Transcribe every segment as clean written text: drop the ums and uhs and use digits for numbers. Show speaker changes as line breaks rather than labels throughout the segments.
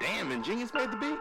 Damn, Ingenious made the beat?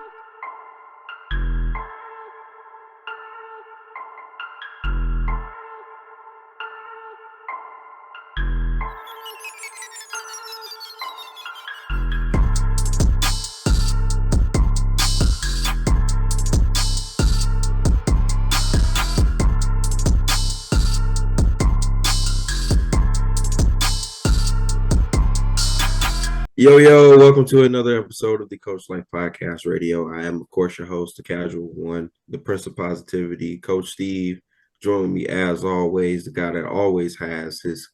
Yo, welcome to another episode of the Coach Life Podcast Radio. I am, of course, your host, the casual one, the Prince of Positivity, Coach Steve. Joining me, as always, the guy that always has his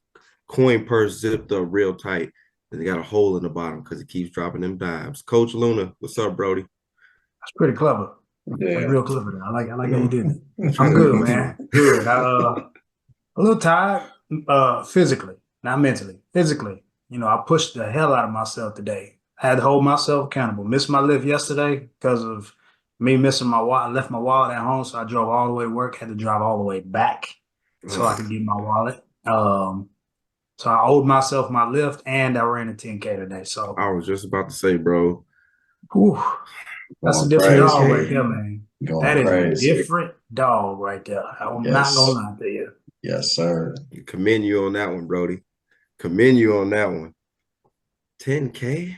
coin purse zipped up real tight, and he got a hole in the bottom because he keeps dropping them dimes. Coach Luna, what's up, Brody?
That's pretty clever. That's
Yeah.
real clever. I like how you did it.
I try
I'm
to
good,
be-
man. Good. A little tired, physically, not mentally. Physically, I pushed the hell out of myself today. I had to hold myself accountable. Missed my lift yesterday because of me missing my wallet. I left my wallet at home, so I drove all the way to work. Had to drive all the way back so I could get my wallet. So I owed myself my lift, and I ran a 10K today. So,
I was just about to say, bro.
whew, that's a
Going
different
crazy.
dog right there, man.
Going
That is a
crazy.
different dog right there. I'm not
Yes.
gonna lie to you.
Yes, sir.
Commend you on that one, Brody. Commend you on that one. 10K?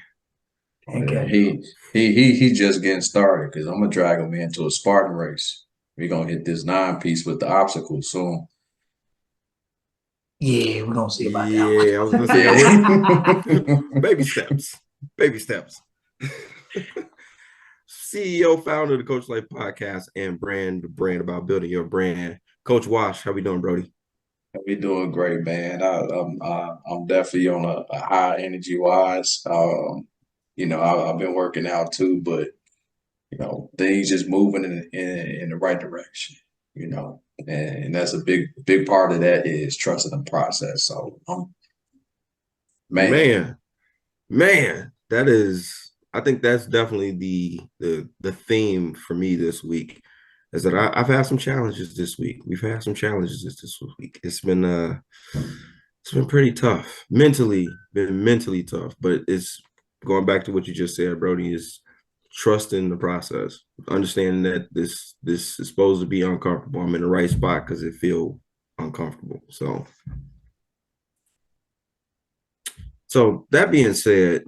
Yeah, he just getting started because I'm gonna drag him into a Spartan race. We're gonna hit this 9-piece with the obstacle soon.
Yeah, we're gonna see about that
Yeah, I was gonna say baby steps. Baby steps. CEO, founder of the Coach Life Podcast and brand about building your brand. Coach Wash, how we doing, Brody?
We doing great, man. I'm definitely on a high energy wise. I've been working out too, but things just moving in the right direction. And that's a big part of that is trusting the process. So, man.
Man, that is. I think that's definitely the theme for me this week. Is that I've had some challenges this week. We've had some challenges this week. It's been pretty tough mentally. Been mentally tough, but it's going back to what you just said, Brody. Is trusting the process, understanding that this is supposed to be uncomfortable. I'm in the right spot because it feel uncomfortable. So that being said,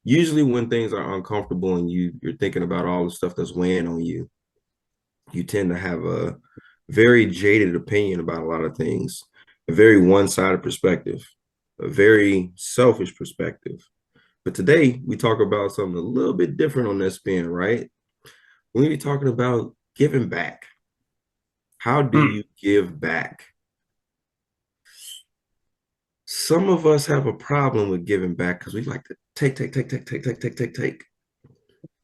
usually when things are uncomfortable and you're thinking about all the stuff that's weighing on you, you tend to have a very jaded opinion about a lot of things, a very one-sided perspective, a very selfish perspective. But today we talk about something a little bit different on that spin, right? We're going to be talking about giving back. How do you give back? Some of us have a problem with giving back because we like to take.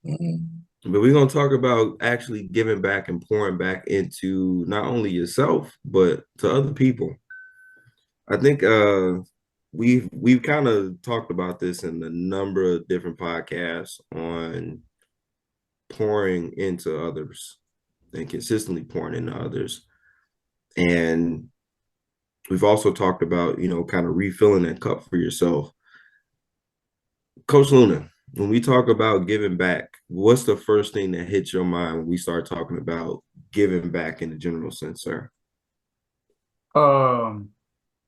Mhm.
But we're going to talk about actually giving back and pouring back into not only yourself, but to other people. I think we've kind of talked about this in a number of different podcasts on pouring into others and consistently pouring into others. And we've also talked about, kind of refilling that cup for yourself. Coach Luna, when we talk about giving back, what's the first thing that hits your mind when we start talking about giving back in the general sense, sir?
And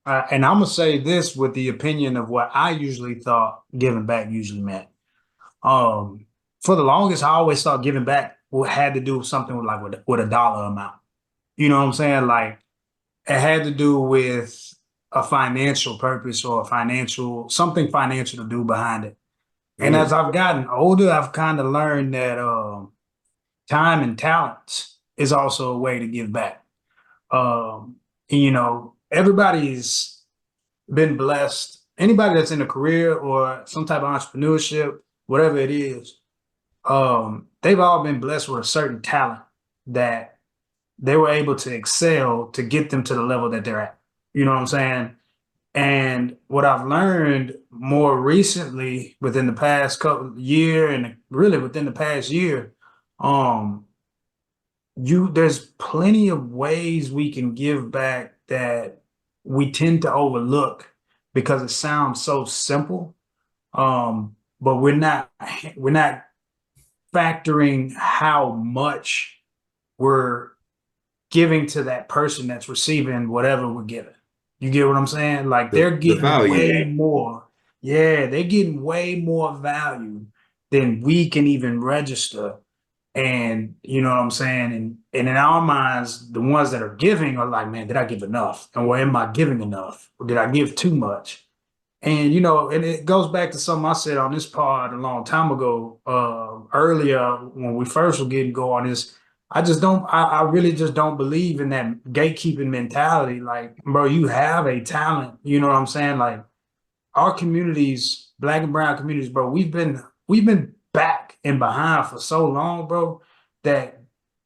I'm gonna say this with the opinion of what I usually thought giving back usually meant. For the longest, I always thought giving back had to do something with a dollar amount. You know what I'm saying? Like it had to do with a financial purpose or something financial to do behind it. And as I've gotten older, I've kind of learned that time and talent is also a way to give back. Everybody's been blessed. Anybody that's in a career or some type of entrepreneurship, whatever it is, they've all been blessed with a certain talent that they were able to excel to get them to the level that they're at. You know what I'm saying? And what I've learned more recently within the past couple year and really within the past year, um, there's plenty of ways we can give back that we tend to overlook because it sounds so simple. Um, but we're not factoring how much we're giving to that person that's receiving whatever we're giving. You get what I'm saying? Like they're
The
getting
value.
way more. Yeah, they're getting way more value than we can even register. And you know what I'm saying? And in our minds, the ones that are giving are like, man, did I give enough? And or am I giving enough? Or did I give too much? And you know, and it goes back to something I said on this pod a long time ago, earlier when we first were getting going. Is I really just don't believe in that gatekeeping mentality. Like, bro, you have a talent. You know what I'm saying? Like our communities, black and brown communities, bro, we've been back and behind for so long, bro, that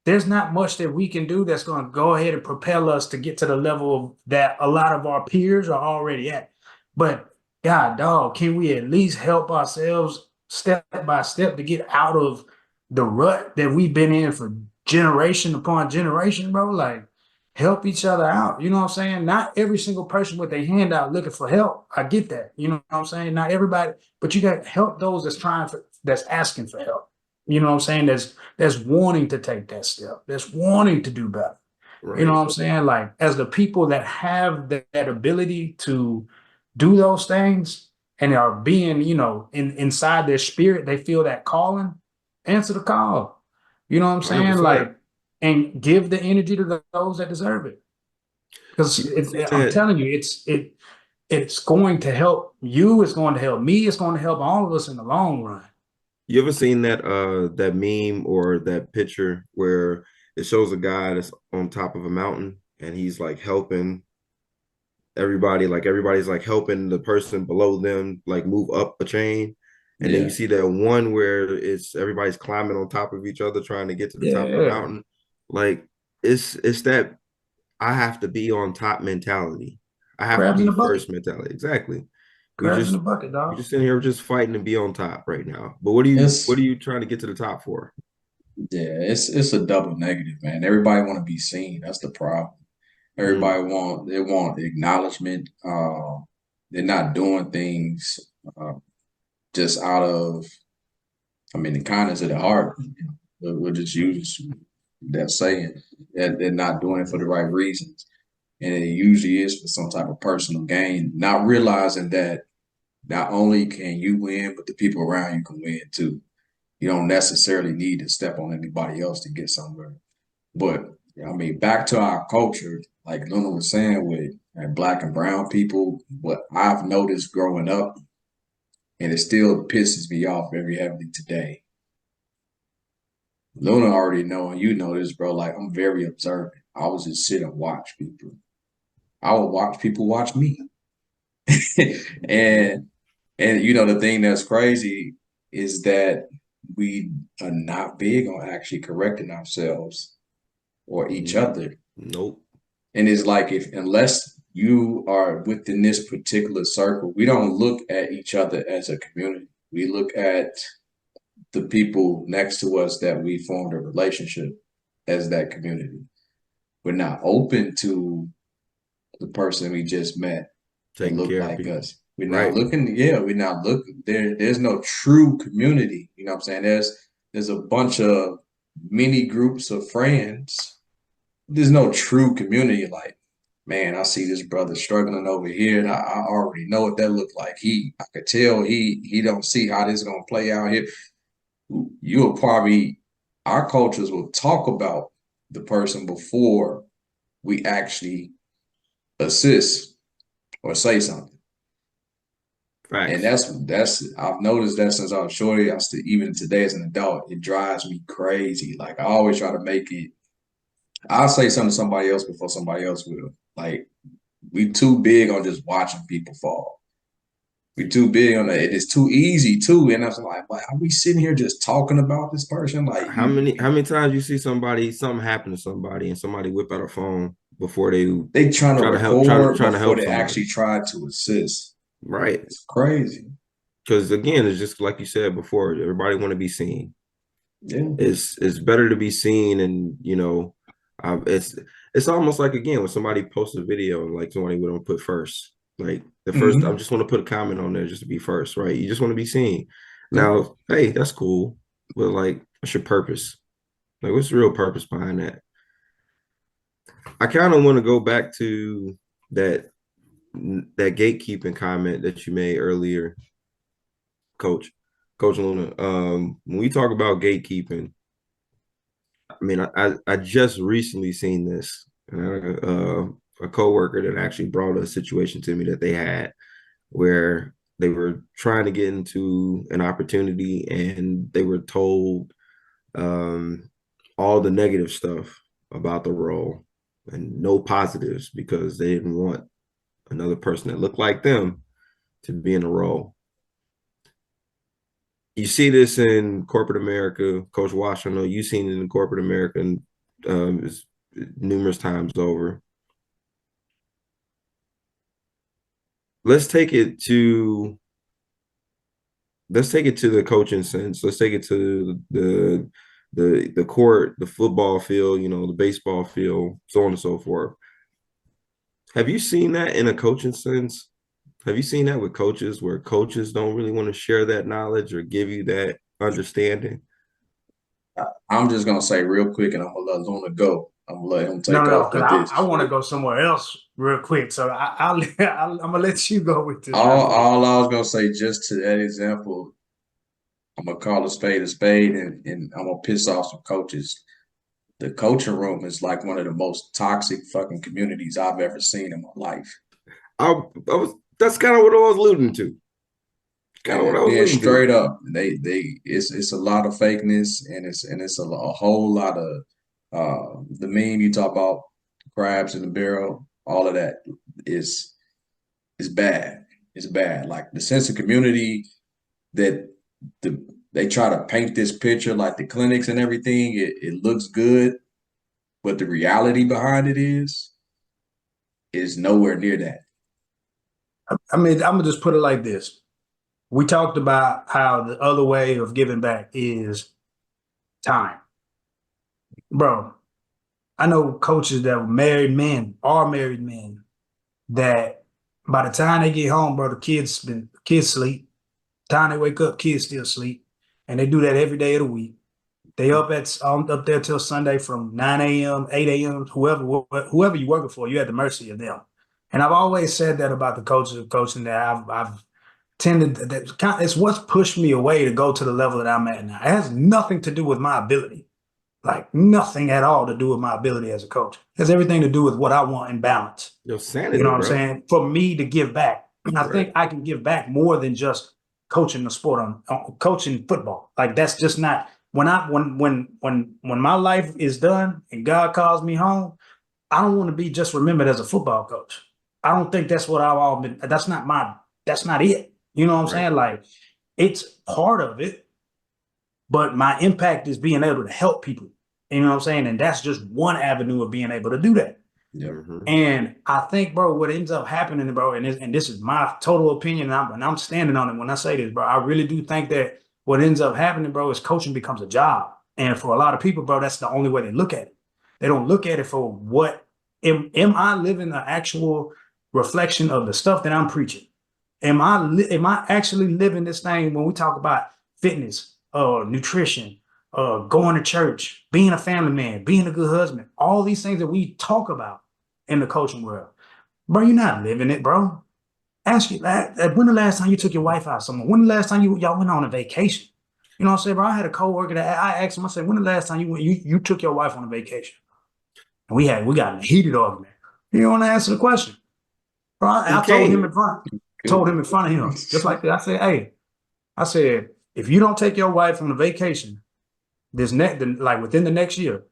there's not much that we can do that's going to go ahead and propel us to get to the level that a lot of our peers are already at. But God, dog, can we at least help ourselves step by step to get out of the rut that we've been in for generation upon generation, bro? Like, help each other out. You know what I'm saying? Not every single person with their hand out looking for help. I get that. You know what I'm saying? Not everybody, but you got to help those that's asking for help. You know what I'm saying? That's wanting to take that step. That's wanting to do better. You know
Right.
what I'm saying? Like as the people that have that ability to do those things and are being, inside their spirit, they feel that calling, answer the call. You know what I'm saying?
100%.
Like, and give the energy to those that deserve it. Because
You ever seen
I'm
that?
telling you, it's going to help you. It's going to help me. It's going to help all of us in the long run.
You ever seen that meme or that picture where it shows a guy that's on top of a mountain and he's like helping everybody, like everybody's like helping the person below them like move up a chain. And then you
Yeah.
see that one where it's everybody's climbing on top of each other trying to get to the top of the
Yeah.
mountain. Like it's that I have to be on top mentality. I have to
Crabs in
be
the bucket.
first mentality. Exactly. We
Crabs in the
just
bucket,
we
dog.
just sitting here just fighting to be on top right now. But what are
It's
you trying to get to the top for?
yeah, it's a double negative, man. Everybody want to be seen. That's the problem.
Mm,
They want acknowledgement. They're not doing things uh, just out of, I mean, the kindness of the heart. We'll just use that saying that they're not doing it for the right reasons, and it usually is for some type of personal gain. Not realizing that not only can you win, but the people around you can win too. You don't necessarily need to step on anybody else to get somewhere. But I mean, back to our culture, like Luna was saying with black and brown people, what I've noticed growing up, and it still pisses me off very heavily today. Luna already know, and you know this, bro. Like I'm very observant. I was just sit and watch people. I would watch people watch me,
yep.
and you know the thing that's crazy is that we are not big on actually correcting ourselves or each other.
Nope.
And it's like if unless you are within this particular circle, we don't look at each other as a community. We look at the people next to us that we formed a relationship as that community. We're not open to the person we just met that
Taking
look
care of
like
people.
us. We're not
Right.
looking, yeah, we're not looking there's no true community. You know what I'm saying? There's a bunch of mini groups of friends. There's no true community. Like, man, I see this brother struggling over here, and I already know what that looked like. I could tell he don't see how this is gonna play out here. You'll probably our cultures will talk about the person before we actually assist or say something. And
Facts.
that's I've noticed that since I was shorty. I still even today as an adult, it drives me crazy. Like I always try to make it. I'll say something to somebody else before somebody else will. Like we too big on just watching people fall. We too big on that. It is too easy too. And I was like, why are we sitting here just talking about this person? Like
How many times you see something happen to somebody and somebody whip out a phone before they
they trying to
try to help
record
trying to
before
help
they actually
somebody.
try to assist.
Right.
It's crazy.
Because again, it's just like you said before, everybody want to be seen.
Yeah.
It's better to be seen, and it's almost like again when somebody posts a video and like somebody would put first, like the first. I
Hmm.
just want to put a comment on there just to be first, right? You just want to be seen. Now, hey, that's cool. But like, what's your purpose? Like, what's the real purpose behind that? I kind of want to go back to that that gatekeeping comment that you made earlier, Coach. Coach Luna. When we talk about gatekeeping, I mean, I just recently seen this. A coworker that actually brought a situation to me that they had where they were trying to get into an opportunity and they were told all the negative stuff about the role and no positives because they didn't want another person that looked like them to be in the role. You see this in corporate America, Coach Washington. You've seen it in corporate America numerous times over. Let's take it to the coaching sense. Let's take it to the court, the football field, the baseball field, so on and so forth. Have you seen that in a coaching sense? Have you seen that with coaches where coaches don't really want to share that knowledge or give you that understanding?
I'm just gonna say real quick, and I'm gonna let Luna go. I'm gonna let him
No,
take
no,
off
because
with this.
I want to go somewhere else real quick. So I'm gonna let you go with this.
All I was gonna say, just to that example, I'm gonna call a spade, and I'm gonna piss off some coaches. The coaching room is like one of the most toxic fucking communities I've ever seen in my life.
That's kind of what I was alluding to. Kind of what I was
Being
alluding
straight
to.
up, it's a lot of fakeness, and it's a whole lot of the meme you talk about, crabs in the barrel, all of that is bad. It's bad. Like the sense of community that they try to paint this picture, like the clinics and everything, it looks good, but the reality behind it is nowhere near that.
I mean, I'm gonna just put it like this. We talked about how the other way of giving back is time. Bro, I know coaches that are married men that by the time they get home, bro, kids sleep. Time they wake up, kids still sleep. And they do that every day of the week. They up there till Sunday from 9 a.m., 8 a.m., whoever you're working for, you're at the mercy of them. And I've always said that about the coaches of coaching that I've tended that it's what's pushed me away to go to the level that I'm at now. It has nothing to do with my ability, like nothing at all to do with my ability as a coach. It has everything to do with what I want in balance.
Your sanity,
You know what I'm
bro.
saying? For me to give back, I
Right.
think I can give back more than just coaching the sport on coaching football. Like that's just not when my life is done and God calls me home. I don't want to be just remembered as a football coach. I don't think that's what I've all been. That's not it. You know what I'm
Right.
saying? Like it's part of it, but my impact is being able to help people. You know what I'm saying? And that's just one avenue of being able to do that.
Yep.
Mhm.
And I think, bro, what ends up happening, bro, and this is my total opinion, and I'm standing on it when I say this, bro. I really do think that what ends up happening, bro, is coaching becomes a job. And for a lot of people, bro, that's the only way they look at it. They don't look at it for what am I living an actual reflection of the stuff that I'm preaching? Am I actually living this thing when we talk about fitness, nutrition, going to church, being a family man, being a good husband, all these things that we talk about in the coaching world, bro? You're not living it, bro. Ask you that. When the last time you took your wife out somewhere? When the last time y'all went on a vacation? You know what I'm saying, bro? I had a coworker that I asked him. I said, when the last time you took your wife on a vacation? And we got in a heated argument. He don't want to answer the question, bro. I told him in front. Told him in front of him, just like that. I said, hey, I said, if you don't take your wife on a vacation like within the next year,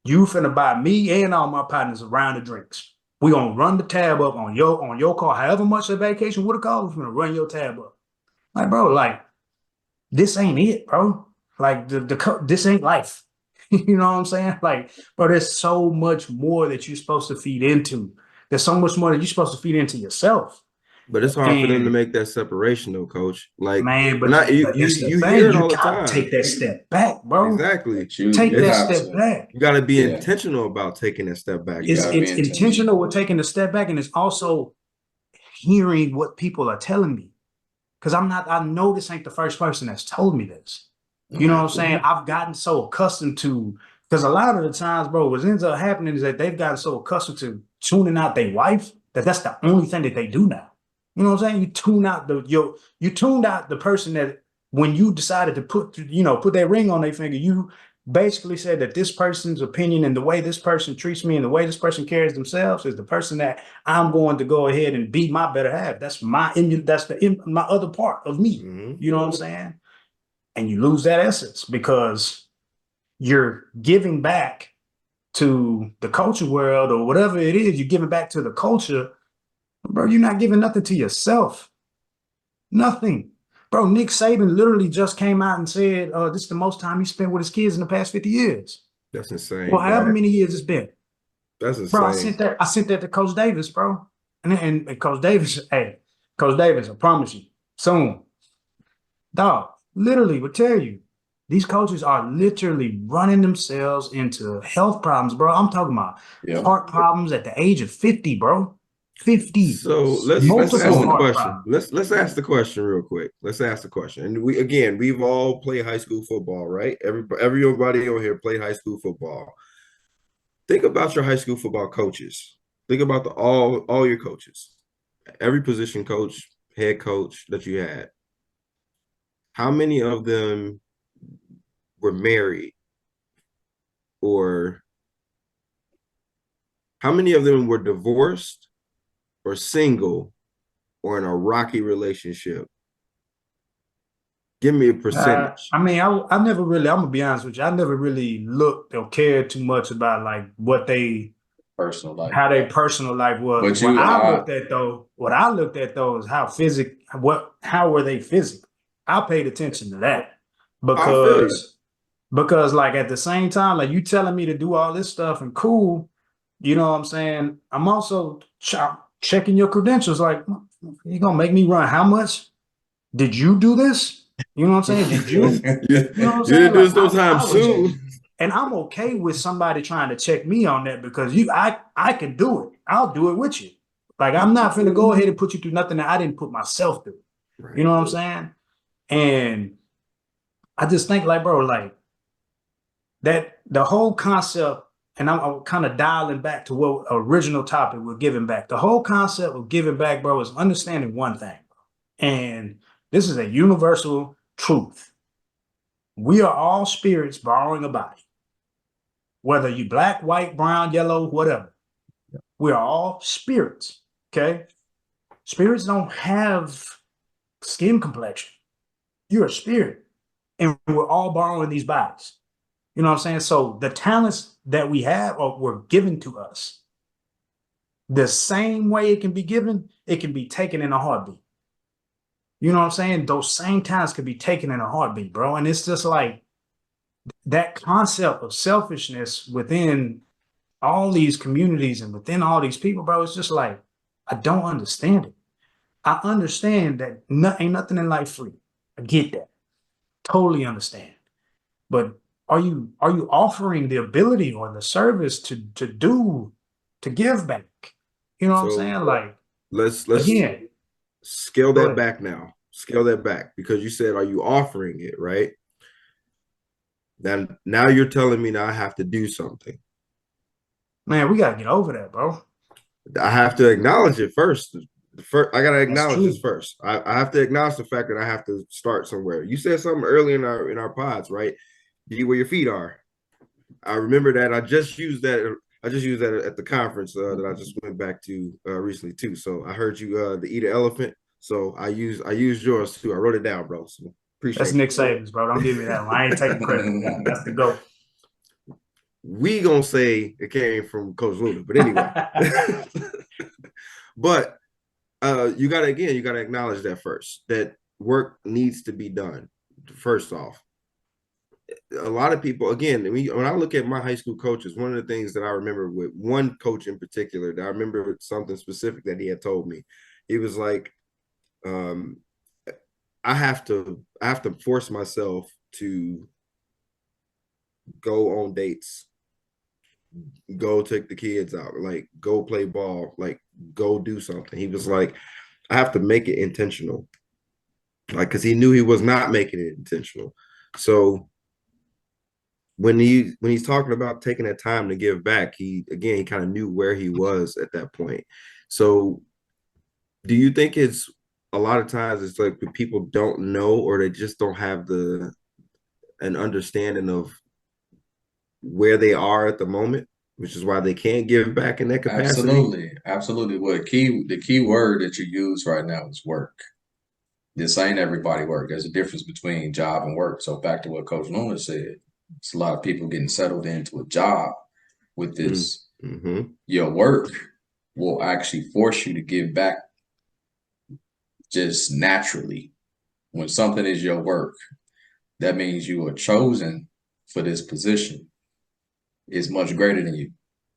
you finna buy me and all my partners a round of drinks. We gonna run the tab up on your car, however much the vacation would have cost. We're gonna run your tab up. Like, bro, like this ain't it, bro. Like this ain't life. You know what I'm saying? Like, bro, there's so much more that you're supposed to feed into. There's so much more that you're supposed to feed into yourself.
But it's hard for them to
And
make that separation, though, Coach. Like,
man, but
not you.
that's the
You hear
thing.
it
You
all the
gotta
time.
take that step back, bro.
Exactly.
Take
You
that
have
step
to.
back.
You got to be
Yeah.
intentional about taking that step back.
You
It's
gotta be
intentional with taking a step back, and it's also hearing what people are telling me. Because I know this ain't the first person that's told me this. You know what I'm saying? I've gotten so accustomed to, because a lot of the times, bro, what ends up happening is that they've gotten so accustomed to tuning out their wife that that's the only thing that they do now. You know what I'm saying? You tune out you tuned out the person that when you decided to put that ring on their finger, you basically said that this person's opinion and the way this person treats me and the way this person carries themselves is the person that I'm going to go ahead and be my better half. That's my other part of me.
Mhm.
You know what I'm saying? And you lose that essence because you're giving back to the culture world or whatever it is, you're giving back to the culture, bro. You're not giving nothing to yourself. Nothing. Bro, Nick Saban literally just came out and said, this is the most time he spent with his kids in the past 50 years.
That's insane.
Well, however many years it's been.
That's
Bro,
insane.
I sent that to Coach Davis, bro. And Coach Davis, hey, Coach Davis, I promise you, soon. Dog, literally would tell you, these coaches are literally running themselves into health problems, bro. I'm talking about heart problems at the age of 50, bro. 50.
So let's ask
Multiple
the
heart
question.
problems.
Let's ask the question real quick. Let's ask the question. And we've all played high school football, right? Everybody on here played high school football. Think about your high school football coaches. Think about all your coaches, every position coach, head coach that you had. How many of them were married, or how many of them were divorced or single or in a rocky relationship? Give me a percentage.
I mean, I never really, I'm gonna be honest with you, I never really looked or cared too much about like what they
Personal life.
how their personal life was.
But
What I looked at though is how were they physically? I paid attention to that
I feel you.
because like at the same time, like you telling me to do all this stuff and cool, you know what I'm saying? I'm also checking your credentials. Like, you gonna make me run how much? Did you do this? You know what I'm saying? Did you? You know what I'm
You
saying?
didn't do this
Like,
no time soon.
and I'm okay with somebody trying to check me on that because I can do it. I'll do it with you. Like I'm not finna go ahead and put you through nothing that I didn't put myself through.
Right.
You know what I'm saying? And I just think like, bro, like that the whole concept, and I'm kind of dialing back to what original topic we're giving back. The whole concept of giving back, bro, is understanding one thing. And this is a universal truth. We are all spirits borrowing a body. Whether you black, white, brown, yellow, whatever. We are all spirits. Okay. Spirits don't have skin complexion. You're a spirit. And we're all borrowing these bodies. You know what I'm saying? So the talents that we have were given to us. The same way it can be given, it can be taken in a heartbeat. You know what I'm saying? Those same talents could be taken in a heartbeat, bro. And it's just like that concept of selfishness within all these communities and within all these people, bro. It's just like, I don't understand it. I understand that ain't nothing in life free. I get that. Totally understand. But are you offering the ability or the service to give back? You know what I'm saying? Like,
let's
again,
scale that back now. Scale that back because you said, are you offering it, right? Now you're telling me now I have to do something.
Man, we gotta get over that, bro.
I have to acknowledge it first. I gotta acknowledge this first. I have to acknowledge the fact that I have to start somewhere. You said something early in our pods, right? Be where your feet are. I remember that. I just used that at the conference that I just went back to recently too. So I heard you the eat an elephant. So I used yours too. I wrote it down, bro. So appreciate
That's Nick Saban's, bro. Don't give me that one. I ain't taking credit for that. That's the GOAT.
We gonna say it came from Coach Luna, but anyway. But you gotta acknowledge that first. That work needs to be done. First off, a lot of people, again, when I look at my high school coaches, one of the things that I remember with one coach in particular, that I remember something specific that he had told me. He was like, I have to force myself to go on dates, go take the kids out, like go play ball, like go do something. He was like, I have to make it intentional. like because he knew he was not making it intentional. So when he's talking about taking that time to give back, he kind of knew where he was at that point. So do you think it's a lot of times it's like people don't know or they just don't have an understanding of where they are at the moment, which is why they can't give back in that capacity?
Absolutely, absolutely. The key word that you use right now is work. This ain't everybody work. There's a difference between job and work. So back to what Coach Luna said, it's a lot of people getting settled into a job with this.
Mm-hmm.
Your work will actually force you to give back just naturally. When something is your work, that means you are chosen for this position. It's much greater than you.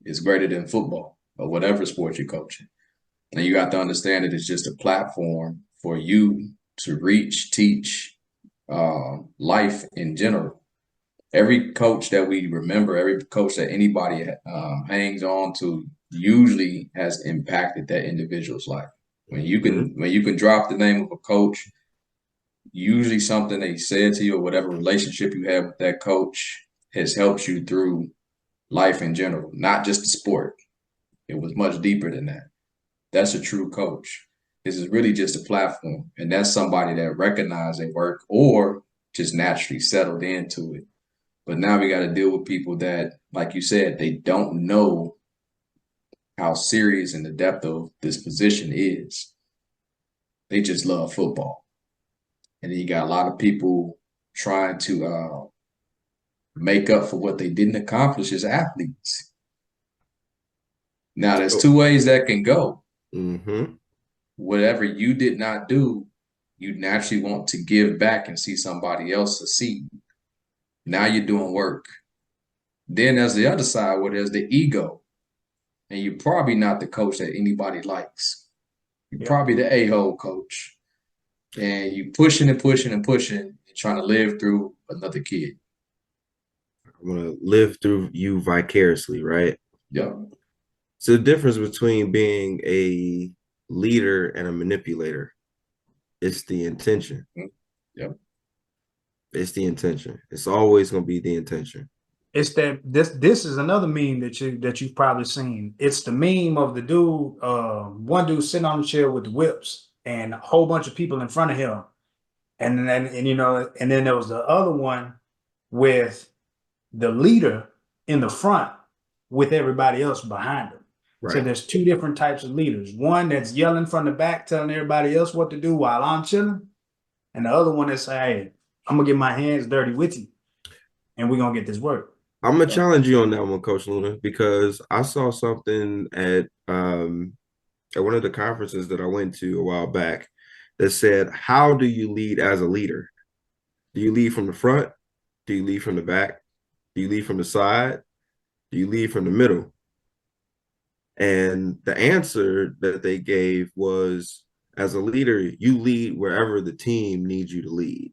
It's greater than football or whatever sport you're coaching. And you have to understand that it's just a platform for you to reach, teach, life in general. Every coach that we remember, every coach that anybody hangs on to, usually has impacted that individual's life. When you can drop the name of a coach, usually something they said to you or whatever relationship you have with that coach has helped you through life in general, not just the sport. It was much deeper than that. That's a true coach. This is really just a platform, and that's somebody that recognizes their work or just naturally settled into it. But now we got to deal with people that, like you said, they don't know how serious and the depth of this position is. They just love football. And then you got a lot of people trying to make up for what they didn't accomplish as athletes. Now, there's two ways that can go.
Mm-hmm.
Whatever you did not do, you naturally want to give back and see somebody else succeed. Now you're doing work. Then there's the other side where there's the ego. And you're probably not the coach that anybody likes. You're probably the a-hole coach. And you pushing and pushing and pushing and trying to live through another kid.
I'm gonna live through you vicariously, right?
Yep.
So the difference between being a leader and a manipulator, it's the intention.
Yep.
It's the intention. It's always gonna be the intention.
It's that this is another meme that you've probably seen. It's the meme of the dude, one dude sitting on the chair with the whips and a whole bunch of people in front of him. And then and then there was the other one with the leader in the front with everybody else behind him.
Right.
So there's two different types of leaders. One that's yelling from the back, telling everybody else what to do while I'm chilling. And the other one that's saying, hey, I'm gonna get my hands dirty with you and we're gonna get this work.
I'm gonna challenge you on that one, Coach Luna, because I saw something at one of the conferences that I went to a while back that said, how do you lead as a leader? Do you lead from the front? Do you lead from the back? Do you lead from the side? Do you lead from the middle? And the answer that they gave was, as a leader, you lead wherever the team needs you to lead.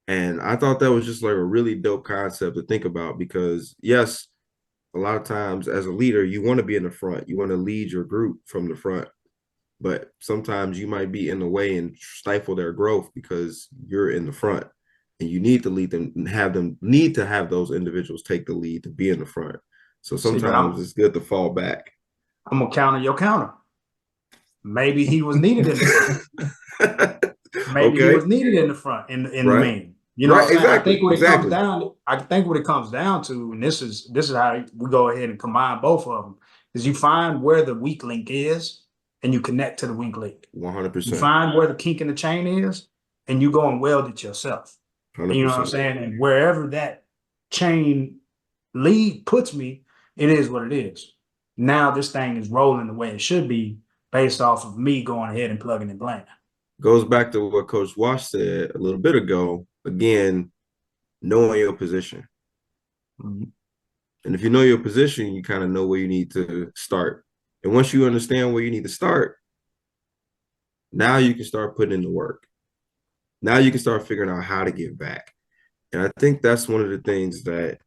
And I thought that was just like a really dope concept to think about because, yes, a lot of times as a leader, you want to be in the front. You want to lead your group from the front. But sometimes you might be in the way and stifle their growth because you're in the front. And you need to lead them and need to have those individuals take the lead to be in the front. So sometimes it's good to fall back.
I'm going to counter your counter. Maybe he was needed in the front. Maybe he was needed in the front in the main. You know,
right, exactly.
I think what it comes down, I think what it comes down to, and this is how we go ahead and combine both of them, is you find where the weak link is, and you connect to the weak link.
100%.
You find where the kink in the chain is, and you go and weld it yourself.
100%.
You know what I'm saying? And wherever that chain lead puts me, it is what it is. Now this thing is rolling the way it should be, based off of me going ahead and plugging and playing.
Goes back to what Coach Wash said a little bit ago. Again, knowing your position.
Mm-hmm.
And if you know your position, you kind of know where you need to start. And once you understand where you need to start, now you can start putting in the work. Now you can start figuring out how to give back. And I think that's one of the things that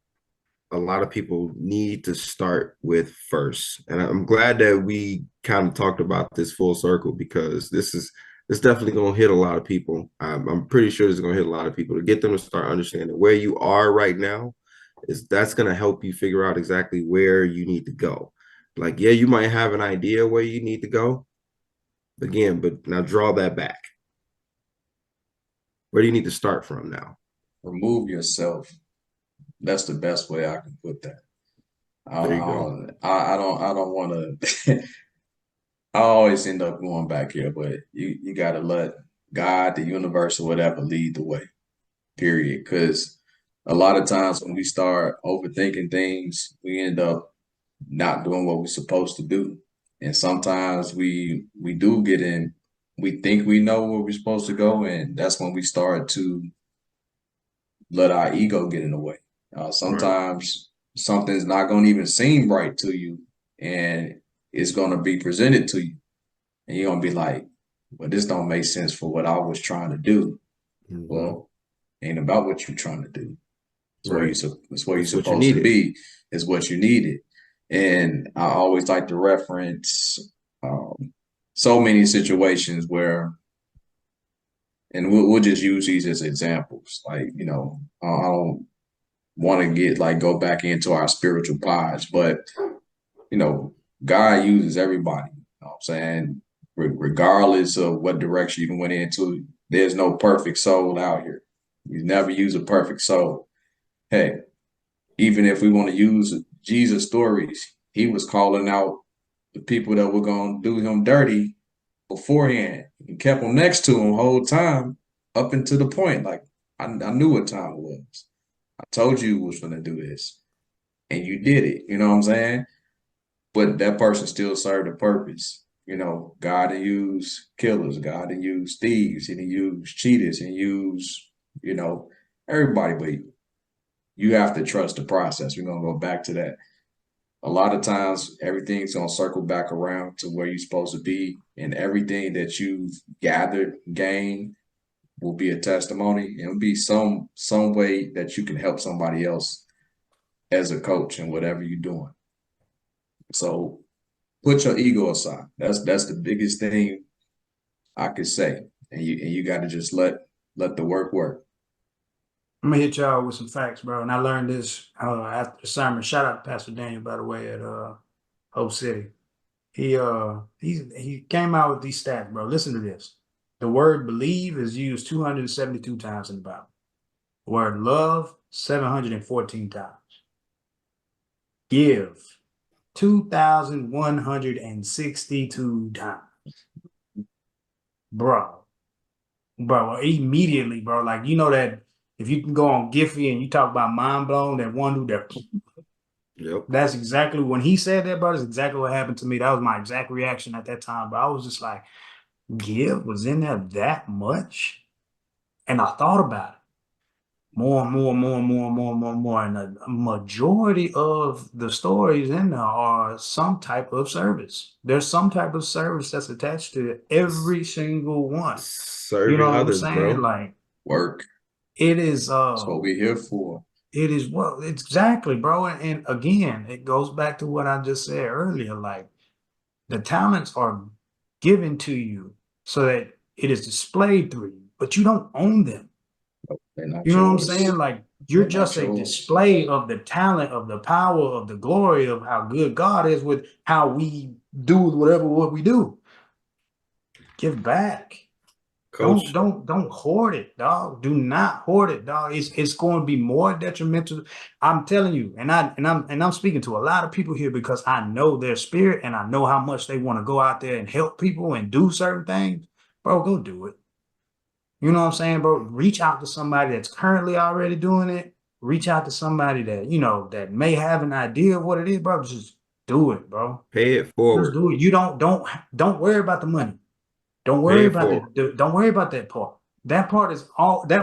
a lot of people need to start with first. And I'm glad that we kind of talked about this full circle because this is it's definitely going to hit a lot of people. I'm pretty sure it's going to hit a lot of people to get them to start understanding where you are right now. Is that's going to help you figure out exactly where you need to go. Like, yeah, you might have an idea where you need to go again, but now draw that back. Where do you need to start from now?
Remove yourself. That's the best way I can put that.
There you go.
I don't want to. I always end up going back here, but you got to let God, the universe, or whatever lead the way. Period. Because a lot of times when we start overthinking things, we end up not doing what we're supposed to do. And sometimes we do get in, we think we know where we're supposed to go, and that's when we start to let our ego get in the way.
Right.
Sometimes something's not going to even seem right to you, and it's going to be presented to you, and you're going to be like, well, this don't make sense for what I was trying to do.
Mhm.
Well, ain't about what you're trying to do. It's where
Right.
it's where you're
It's what you
supposed to
needed.
be. Is what you needed. And I always like to reference so many situations where, and we'll just use these as examples. Like, you know, I don't want to get like go back into our spiritual pods, but you know, God uses everybody. You know what I'm saying? Regardless of what direction you went into, there's no perfect soul out here. You never use a perfect soul. Hey, even if we want to use Jesus stories, he was calling out the people that were going to do him dirty beforehand. He kept them next to him the whole time up until the point. Like, I knew what time it was. I told you was going to do this. And you did it. You know what I'm saying? But that person still served a purpose. You know, God didn't use killers. God didn't use thieves. He didn't use cheaters. He use, you know, everybody. But you have to trust the process. We're going to go back to that. A lot of times, everything's going to circle back around to where you're supposed to be. And everything that you've gathered, gained, will be a testimony. It'll be some way that you can help somebody else as a coach in whatever you're doing. So put your ego aside. That's the biggest thing I could say. And you got to just let the work.
I'm gonna hit y'all with some facts, bro. And I learned this after the sermon. Shout out to Pastor Daniel, by the way, at Hope City. He came out with these stats, bro. Listen to this. The word believe is used 272 times in the Bible. The word love, 714 times. Give, 2,162 times. Bro, immediately, bro. Like, you know that if you can go on Giphy and you talk about mind blown, that one dude that
Yep.
that's exactly when he said that, bro. That's exactly what happened to me. That was my exact reaction at that time. But I was just like, give was in there that much? And I thought about it more and more and more and more and more and more and more. And the majority of the stories in there are some type of service. There's some type of service that's attached to every single one. You know
Serving
what I'm
others,
saying?
bro.
Like,
Work.
it is
That's what we're here for.
it is well, exactly, bro. And again, it goes back to what I just said earlier. Like, the talents are given to you so that it is displayed through you, but you don't own them.
They're not
You know what I'm
yours.
saying? Like, you're
They're not
just a
yours.
display of the talent, of the power, of the glory of how good God is with how we do what we do. Give back.
Coach.
Don't hoard it, dog. Do not hoard it, dog. It's going to be more detrimental. I'm telling you, and I'm speaking to a lot of people here because I know their spirit and I know how much they want to go out there and help people and do certain things. Bro, go do it. You know what I'm saying, bro? Reach out to somebody that's currently already doing it. Reach out to somebody that, you know, that may have an idea of what it is, bro. Just do it, bro.
Pay it
Just
forward.
do it. You don't worry about the money. Don't
Pay
worry
it
about
forward.
don't worry about that part. That part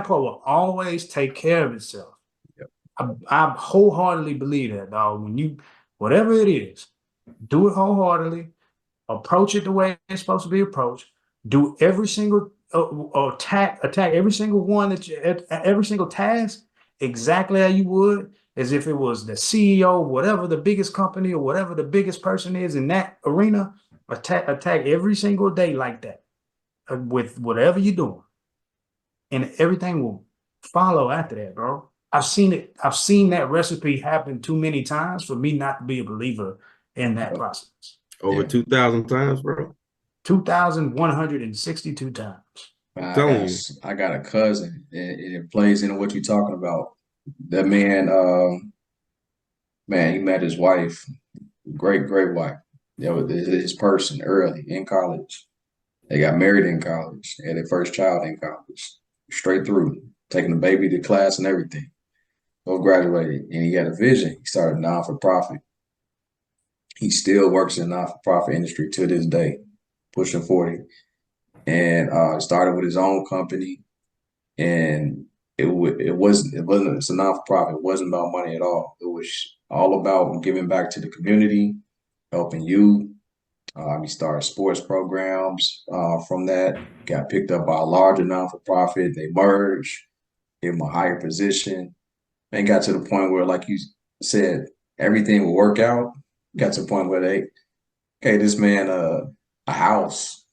will always take care of itself.
Yep.
I wholeheartedly believe that, dog. Whatever it is, do it wholeheartedly. Approach it the way it's supposed to be approached. Do every single attack every single one every single task exactly how you would as if it was the CEO, whatever the biggest company or whatever the biggest person is in that arena. Attack every single day like that. with whatever you're doing, and everything will follow after that, bro. I've seen it. I've seen that recipe happen too many times for me not to be a believer in that process.
Over
Yeah.
2,000 times, bro.
2,162 times.
I'm telling you.
I got a cousin, and it plays into what you're talking about. That man, man, he met his wife, great wife. That was his person early in college. They got married in college. They had their first child in college, straight through, taking the baby to class and everything. Both graduated, and he had a vision. He started a non-for-profit. He still works in the non-for-profit industry to this day, pushing 40. And started with his own company. And it's a non-for-profit. It wasn't about money at all. It was all about giving back to the community, helping you. He started sports programs from that. Got picked up by a larger non-for-profit. They merged, gave him a higher position, and got to the point where, like you said, everything will work out. Got to the point where okay, this man a house,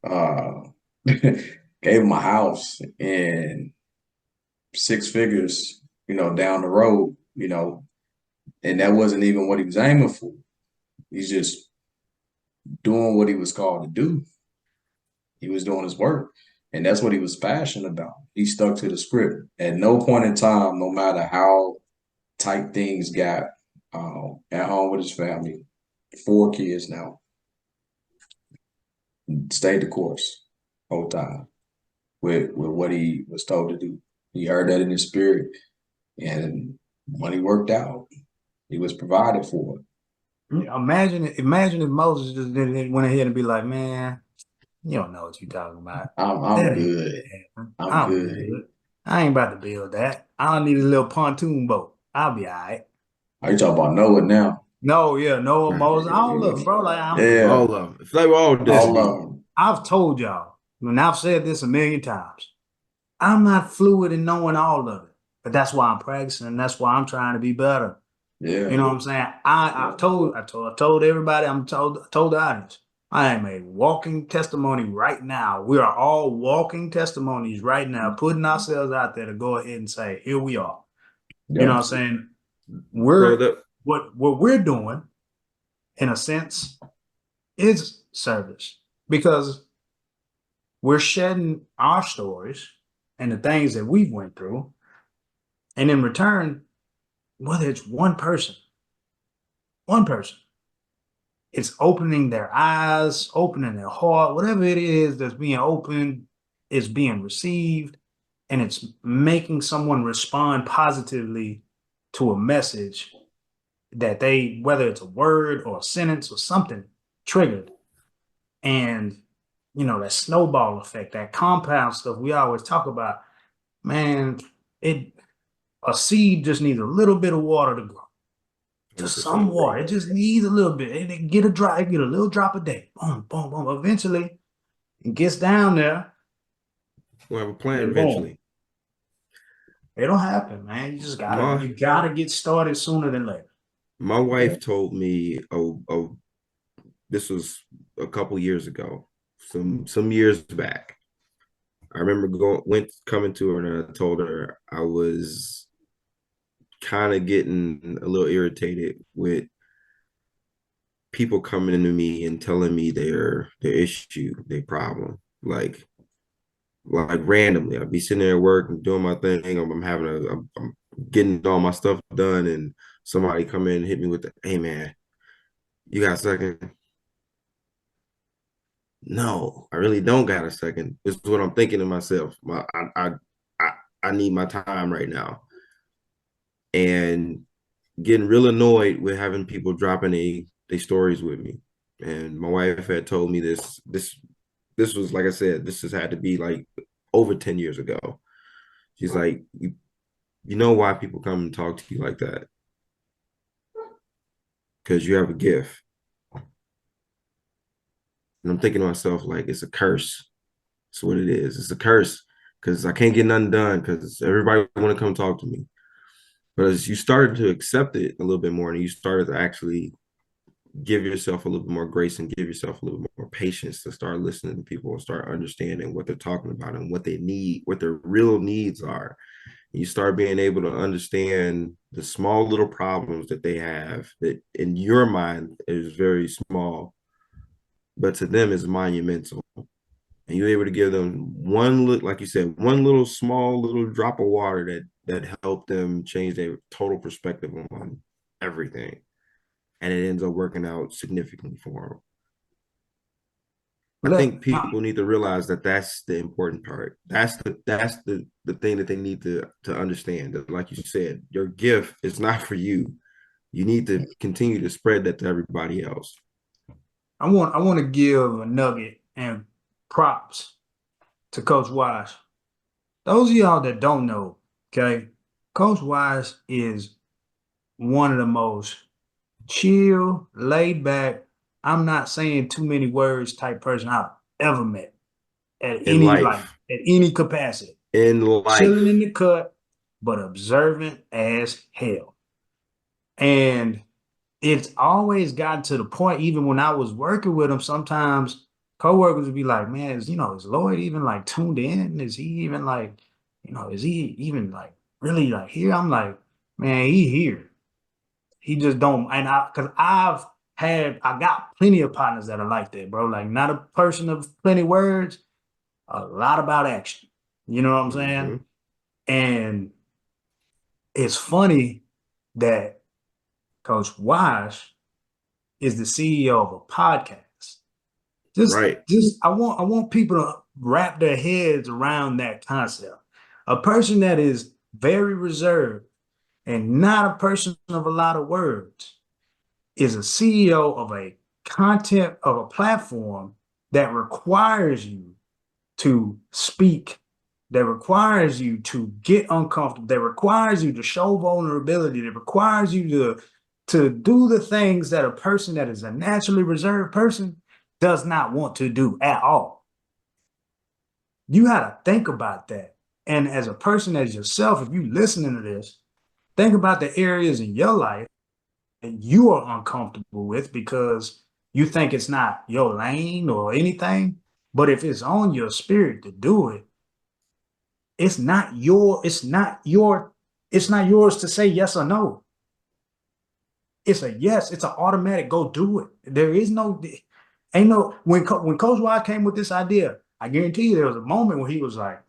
uh, gave him a house and 6 figures, down the road, and that wasn't even what he was aiming for. He's just doing what he was called to do. He was doing his work, and that's what he was passionate about. He stuck to the script. At no point in time, no matter how tight things got, at home with his family, 4 kids now, stayed the course whole time with what he was told to do. He heard that in his spirit, and money worked out. He was provided for.
Imagine if Moses just went ahead and be like, man, you don't know what you're talking about.
I'm good. I'm good.
I ain't about to build that. I don't need a little pontoon boat. I'll be all right.
Are you talking about Noah now?
No, yeah, Noah, Moses, all of them, bro. Like,
Yeah,
All of them. It's like we're all
all
Disney.
of them.
I've told y'all, and I've said this a million times. I'm not fluid in knowing all of it, but that's why I'm practicing, and that's why I'm trying to be better.
Yeah.
You know what I'm saying? I told everybody, I told the audience, I am a walking testimony right now. We are all walking testimonies right now, putting ourselves out there to go ahead and say, here we are. You know what I'm saying? What we're doing, in a sense, is service, because we're shedding our stories and the things that we've went through. And in return, whether it's one person, it's opening their eyes, opening their heart, whatever it is that's being opened is being received, and it's making someone respond positively to a message that they, whether it's a word or a sentence or something, triggered. And, that snowball effect, that compound stuff we always talk about, man, a seed just needs a little bit of water to grow. Just some water. It just needs a little bit. It get a little drop a day. Boom, boom, boom. Eventually, it gets down there.
We'll have a plan eventually.
It'll happen, man. You just gotta get started sooner than later.
My wife told me, this was a couple years ago, some years back. I remember coming to her, and I told her I was kind of getting a little irritated with people coming into me and telling me their issue, their problem, like randomly. I'd be sitting there at work and doing my thing. I'm getting all my stuff done, and somebody come in and hit me with hey man, you got a second? No, I really don't got a second. This is what I'm thinking to myself. I need my time right now. And getting real annoyed with having people dropping their stories with me. And my wife had told me this was, like I said, this has had to be like over 10 years ago. She's like, you know why people come and talk to you like that? Because you have a gift. And I'm thinking to myself, like, it's a curse. That's what it is. It's a curse because I can't get nothing done because everybody want to come talk to me. But as you started to accept it a little bit more and you started to actually give yourself a little bit more grace and give yourself a little bit more patience to start listening to people and start understanding what they're talking about and what they need, what their real needs are. You start being able to understand the small little problems that they have that in your mind is very small, but to them is monumental. And you're able to give them one look, like you said, one little small little drop of water that helped them change their total perspective on everything, and it ends up working out significantly for them. I think people need to realize that that's the important part. That's the thing that they need to understand. That, like you said, your gift is not for you. You need to continue to spread that to everybody else.
I want to give a nugget and props to Coach Wise. Those of y'all that don't know, okay, Coach Wise is one of the most chill, laid back, I'm not saying too many words type person I've ever met at
In
any
life.
at any capacity.
In life.
Chilling in the cut, but observant as hell. And it's always gotten to the point, even when I was working with him, sometimes coworkers would be like, man, is Lloyd even like tuned in? Is he even like, is he even like really like here? I'm like, man, he here. He just don't, and because I got plenty of partners that are like that, bro. Like not a person of plenty words, a lot about action. You know what I'm saying?
Mm-hmm.
And it's funny that Coach Wise is the CEO of a podcast. I want people to wrap their heads around that concept. A person that is very reserved and not a person of a lot of words is a CEO of a platform that requires you to speak, that requires you to get uncomfortable, that requires you to show vulnerability, that requires you to do the things that a person that is a naturally reserved person does not want to do at all. You got to think about that. And as a person as yourself, if you listening to this, think about the areas in your life that you are uncomfortable with because you think it's not your lane or anything. But if it's on your spirit to do it, it's not yours to say yes or no. It's a yes. It's an automatic go do it. There is when Coach Wise came with this idea, I guarantee you there was a moment where he was like,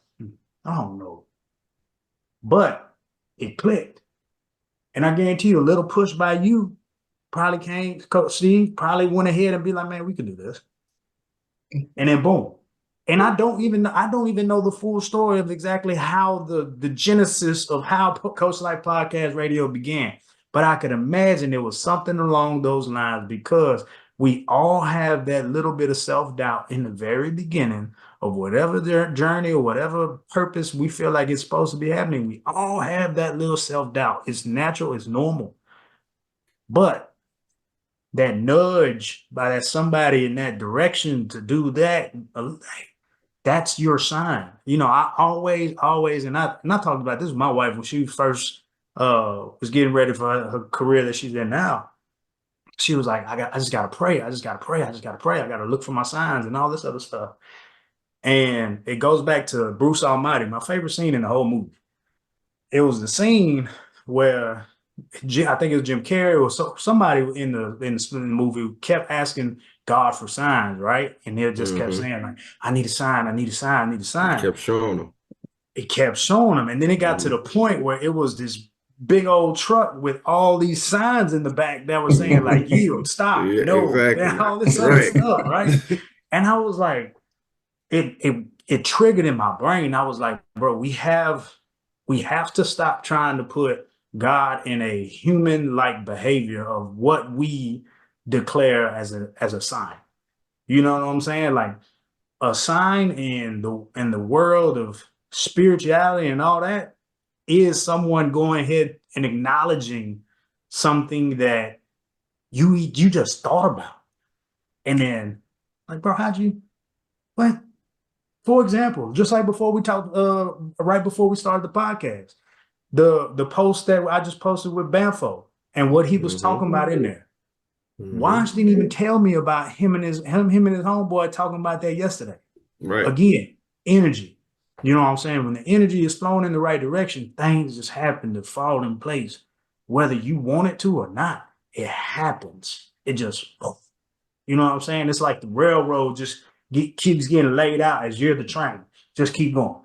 I don't know. But it clicked. And I guarantee you a little push by you probably came, Coach Steve probably went ahead and be like, man, we can do this. And then boom. And I don't even know the full story of exactly how the genesis of how Coach Life Podcast Radio began. But I could imagine it was something along those lines because we all have that little bit of self-doubt in the very beginning of whatever their journey or whatever purpose we feel like it's supposed to be happening. We all have that little self-doubt. It's natural, it's normal. But that nudge by that somebody in that direction to do that, that's your sign. I always, and I talked about this with my wife when she first was getting ready for her career that she's in now. She was like, I just gotta pray. I just gotta pray. I gotta look for my signs and all this other stuff. And it goes back to Bruce Almighty, my favorite scene in the whole movie. It was the scene where I think it was Jim Carrey or somebody in the movie kept asking God for signs, right? And they just kept saying, like, I need a sign, I need a sign, I need a sign.
It kept showing them.
It kept showing them. And then it got to the point where it was this big old truck with all these signs in the back that were saying, like, yield, stop, no, exactly. And all this other stuff, right? And I was like, it triggered in my brain. I was like, bro, we have to stop trying to put God in a human-like behavior of what we declare as a sign. You know what I'm saying? Like a sign in the world of spirituality and all that is someone going ahead and acknowledging something that you just thought about. And then, like, bro, what? For example, just like before we talked, right before we started the podcast, the post that I just posted with Banfo and what he was talking about in there. Wash didn't even tell me about him and his homeboy talking about that yesterday.
Right.
Again, energy. You know what I'm saying? When the energy is flowing in the right direction, things just happen to fall in place. Whether you want it to or not, it happens. It just, you know what I'm saying? It's like the railroad just keeps getting laid out as you're the train. Just keep going.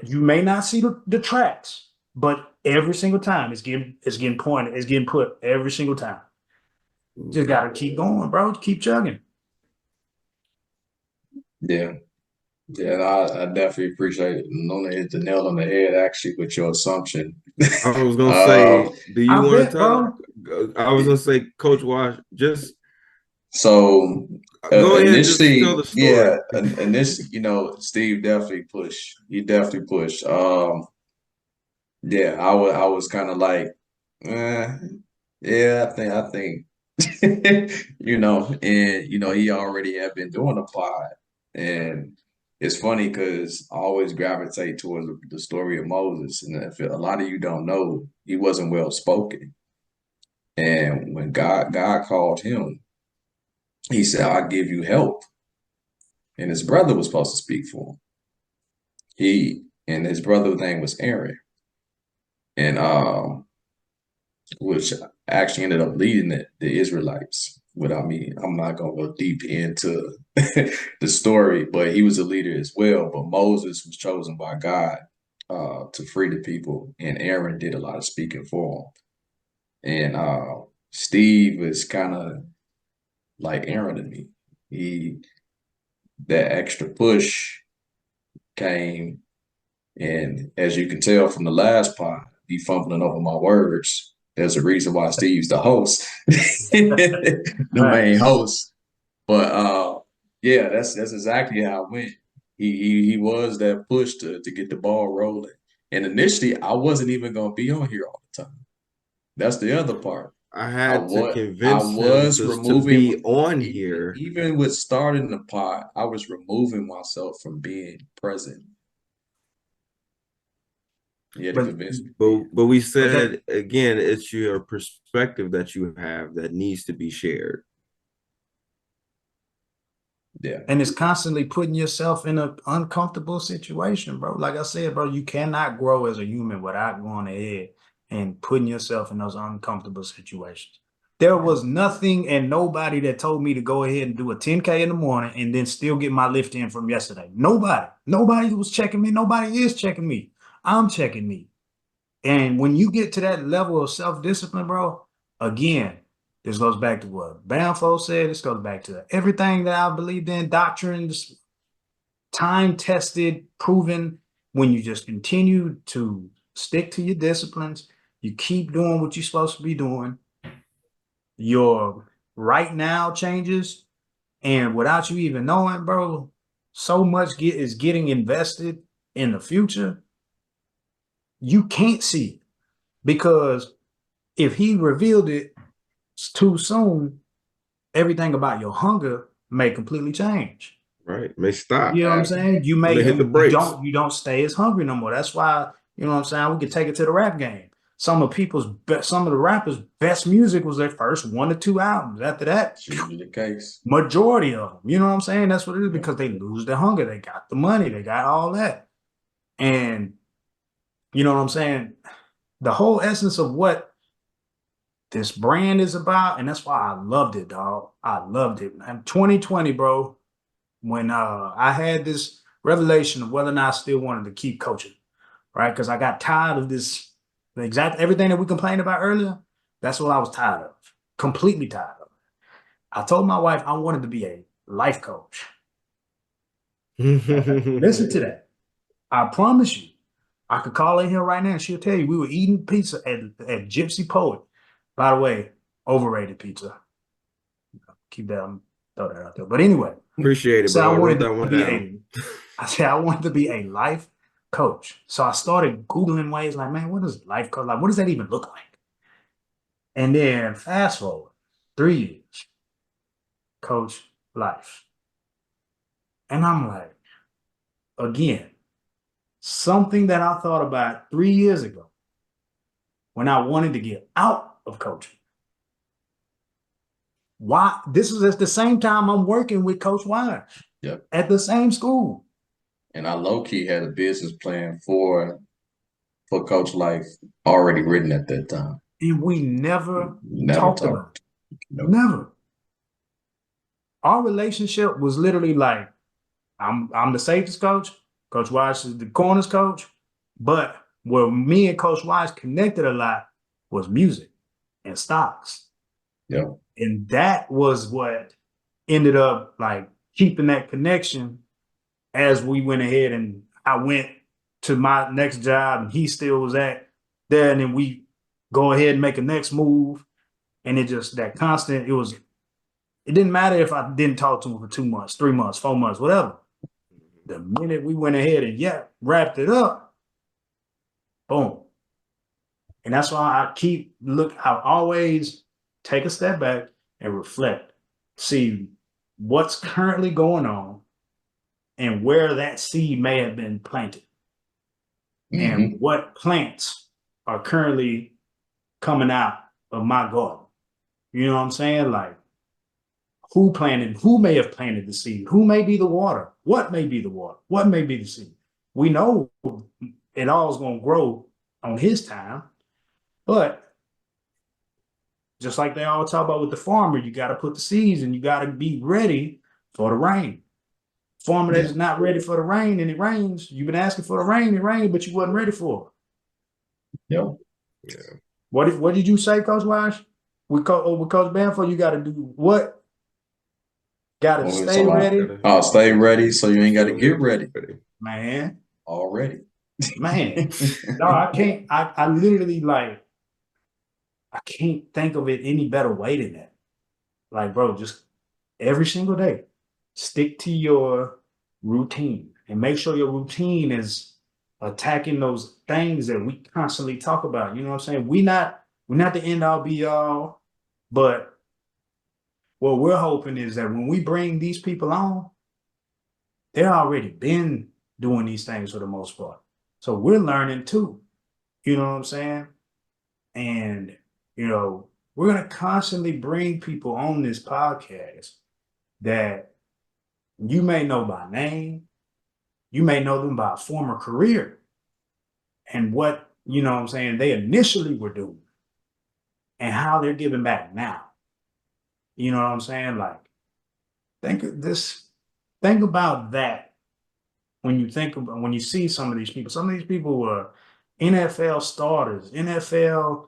You may not see the tracks, but every single time it's getting pointed, it's getting put every single time. Just gotta keep going, bro. Keep chugging.
Yeah. Yeah, and I definitely appreciate it. Nona hit the nail on the head actually with your assumption.
I was gonna
Uh,
say, do you
I
want to
bet,
tell?
bro.
I was gonna say, Coach Wash, just
so
go ahead and just tell
initially,
the
yeah,
story.
initially, Steve definitely pushed. He definitely pushed. Yeah, I was kind of like, eh, yeah, I think, and he already had been doing the pod, and it's funny because I always gravitate towards the story of Moses, and if a lot of you don't know, he wasn't well spoken, and when God called him, he said, "I'll give you help," and his brother was supposed to speak for him. And his brother's name was Aaron, and which actually ended up leading the Israelites. Without me, I'm not gonna go deep into the story, but he was a leader as well. But Moses was chosen by God to free the people, and Aaron did a lot of speaking for him. And Steve is kind of like Aaron to me. That extra push came, and as you can tell from the last part, he fumbling over my words. There's a reason why Steve's the host, the main
Facts.
host. But yeah, that's exactly how it went. He was that push to get the ball rolling. And initially, I wasn't even gonna be on here all the time. That's the other part.
I
I
had to
was I
convince him
was
to
removing
be on
even
here,
even with starting the pod, I was removing myself from being present. He had to
But
convince me to be.
but we
but that
said again, it's your perspective that you have that needs to be shared.
Yeah.
and it's constantly putting yourself in an uncomfortable situation, bro. Like I said, bro, you cannot grow as a human without going ahead and putting yourself in those uncomfortable situations. There was nothing and nobody that told me to go ahead and do a 10K in the morning and then still get my lift in from yesterday. Nobody. Nobody was checking me. Nobody is checking me. I'm checking me. And when you get to that level of self-discipline, bro, again, this goes back to what Banfo said. This goes back to everything that I believed in, doctrines, time-tested, proven. When you just continue to stick to your disciplines, you keep doing what you're supposed to be doing, your right now changes, and without you even knowing, bro, so much is getting invested in the future. You can't see it because if he revealed it too soon, everything about your hunger may completely change.
Right? May stop.
You know what I'm saying? You
May
may
hit the brakes.
you don't stay as hungry no more. That's why, you know what I'm saying, we could take it to the rap game. Some of the rappers' best music was their first 1 to 2 albums. After that,
It's usually the case.
majority of them. You know what I'm saying? That's what it is
Yeah.
because they lose their hunger. They got the money, they got all that. And you know what I'm saying? The whole essence of what this brand is about, and that's why I loved it, dog. I loved it. And 2020, bro, when I had this revelation of whether or not I still wanted to keep coaching, right? Because I got tired of this, the exact everything that we complained about earlier. That's what I was tired of, completely tired of. I told my wife I wanted to be a life coach. Listen to that. I promise you, I could call in here right now and she'll tell you we were eating pizza at Gypsy Poet. By the way, overrated pizza. Keep that, throw that out there. But anyway,
Appreciate it,
so I
bro. I wrote
wanted
that
to
one
be
down.
I said I wanted to be a life coach. So I started Googling ways like, man, what is life coach? Like, what does that even look like? And then fast forward 3 years, coach life. And I'm like, again, something that I thought about 3 years ago when I wanted to get out of coaching. Why? This is at the same time I'm working with Coach Wise
Yep.
at the same school.
And I low key had a business plan for Coach Life already written at that time.
And we never
Never
talked about
talked.
it.
Nope.
Never. Our relationship was literally like, I'm the safeties coach, Coach Wise is the corners coach. But where me and Coach Wise connected a lot was music and stocks.
Yep.
And that was what ended up like keeping that connection as we went ahead and I went to my next job and he still was at there. And then we go ahead and make a next move. And it just that constant, it didn't matter if I didn't talk to him for 2 months, 3 months, 4 months, whatever. The minute we went ahead and wrapped it up, boom. And that's why I always take a step back and reflect, see what's currently going on and where that seed may have been planted and what plants are currently coming out of my garden. You know what I'm saying? Like who may have planted the seed? Who may be the water? What may be the water? What may be the seed? We know it all is going to grow on his time, but just like they all talk about with the farmer, you got to put the seeds and you got to be ready for the rain. Farmer that is not ready for the rain and it rains, you've been asking for the rain, it rained, but you wasn't ready for it.
Yep.
Yeah.
What did you say, Coach Wash? With Coach Banford, you got to do what? Got to stay ready.
Oh, stay ready so you ain't got to get ready.
Man.
Already.
Man. No, I can't. I literally like, I can't think of it any better way than that. Like, bro, just every single day, stick to your routine and make sure your routine is attacking those things that we constantly talk about. You know what I'm saying? We're not the end all be all, but what we're hoping is that when we bring these people on, they're already been doing these things for the most part. So we're learning too. You know what I'm saying? And, you know, we're going to constantly bring people on this podcast that you may know by name, you may know them by a former career and what, you know what I'm saying, they initially were doing and how they're giving back now. You know what I'm saying? Like, think about that when you see some of these people. Some of these people were NFL starters, NFL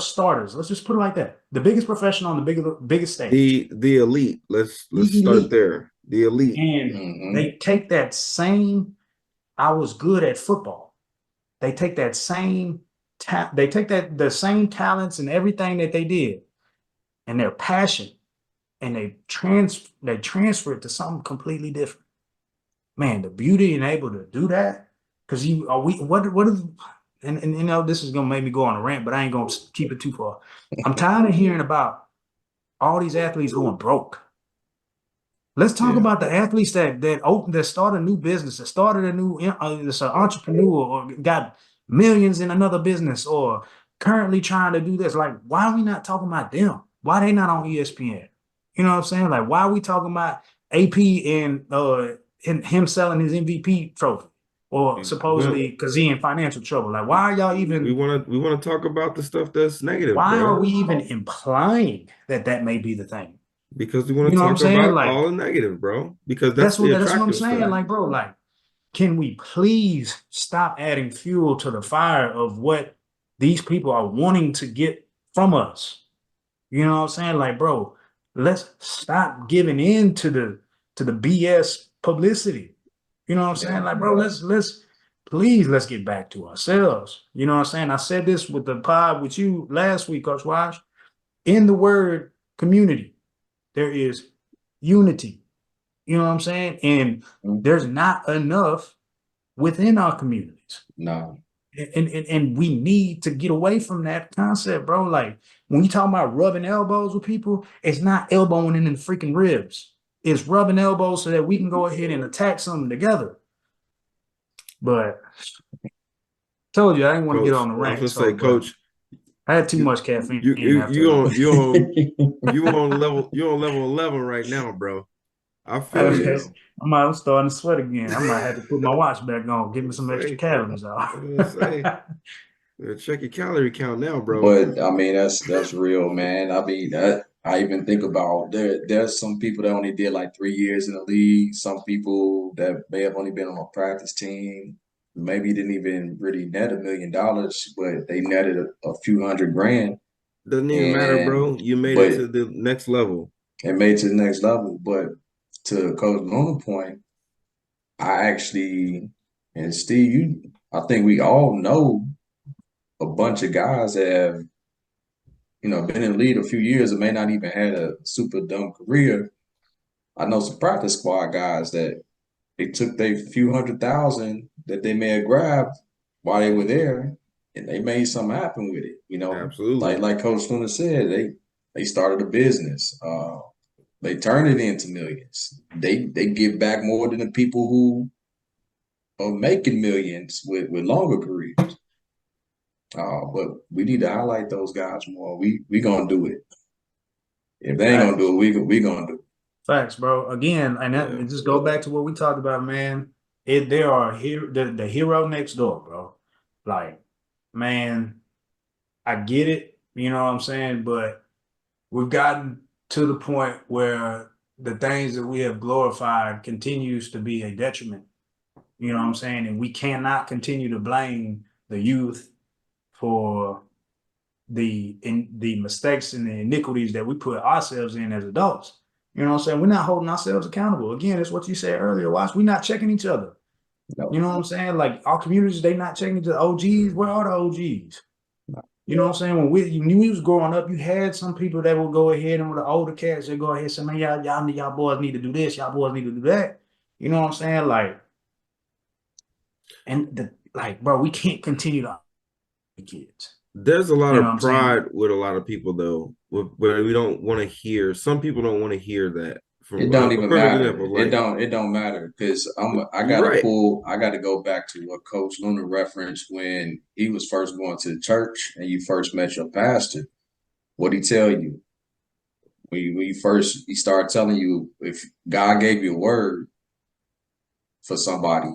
starters. Let's just put it like that. The biggest professional on the biggest stage.
The elite. Let's start there. The elite.
And they take that same, I was good at football. They take that same the same talents and everything that they did and their passion and they transfer it to something completely different. Man, the beauty and able to do that, because and you know, this is gonna make me go on a rant, but I ain't gonna keep it too far. I'm tired of hearing about all these athletes going broke. Let's talk about the athletes that started a new business, that started a new entrepreneur or got millions in another business or currently trying to do this. Like, why are we not talking about them? Why they not on ESPN? You know what I'm saying? Like, why are we talking about AP and him selling his MVP trophy? Or supposedly because he in financial trouble. Like, why are y'all even?
We want to talk about the stuff that's negative.
Why
bro.
are we even implying that may be the thing?
Because we want to talk about like, all the negative, bro. Because that's what I'm saying.
Stuff. Like, bro, like, can we please stop adding fuel to the fire of what these people are wanting to get from us? You know what I'm saying? Like, bro, let's stop giving in to the BS publicity. You know what I'm saying? Like, bro, let's get back to ourselves. You know what I'm saying? I said this with the pod with you last week, Coach Wash. In the word community, there is unity. You know what I'm saying? And there's not enough within our communities.
No.
And we need to get away from that concept, bro. Like when you talk about rubbing elbows with people, it's not elbowing in the freaking ribs. It's rubbing elbows so that we can go ahead and attack something together. But told you I didn't want to get on the rant.
I was gonna say, Coach,
I had too
You
much caffeine
you
after.
you on level 11 right now, bro. I feel you
Okay.
though.
I'm starting to sweat again. I might have to put my watch back on, give me some extra
Say,
calories off.
I'm gonna say, check your calorie count now, bro.
But I mean, that's real, man. I mean, I even think about there's some people that only did like 3 years in the league. Some people that may have only been on a practice team, maybe didn't even really net $1 million, but they netted a few hundred grand,
Doesn't even matter,
and
bro. You made it
but
to the next level.
it made it to the next level. But to Coach Luna's point, I actually and Steve, I think we all know a bunch of guys that have been in the league a few years and may not even had a super dumb career. I know some practice squad guys that they took their few 100,000 that they may have grabbed while they were there, and they made something happen with it.
Absolutely.
Like Coach Luna said, they started a business. They turned it into millions. They give back more than the people who are making millions with longer careers. But we need to highlight those guys more. We gonna do it. If they ain't gonna
Facts.
do it, we gonna do it.
Facts, bro. Again, and that
Yeah.
it just go back to what we talked about, man. There are here the hero next door, bro. Like, man, I get it, you know what I'm saying? But we've gotten to the point where the things that we have glorified continues to be a detriment. You know what I'm saying? And we cannot continue to blame the youth for the mistakes and the iniquities that we put ourselves in as adults. You know what I'm saying? We're not holding ourselves accountable. Again, it's what you said earlier, Watch. We're not checking each other. You
No,
know what I'm saying? Like our communities, they not checking each other. OGs, where are the OGs? You know what I'm saying? When we was growing up, you had some people that would go ahead and with the older cats, they go ahead and say, man, y'all boys need to do this, y'all boys need to do that. You know what I'm saying? Like, bro, we can't continue to kids.
There's a lot
You know what
of
I'm saying?
pride with a lot of people, though, where we don't want to hear. Some people don't want to hear that. From
it
a
don't even
perfect
matter.
example,
It
like
don't matter because I
you're
gotta
right.
pull. I gotta go back to what Coach Luna referenced when he was first going to the church and you first met your pastor. What he tell you when you first he started telling you if God gave you a word for somebody,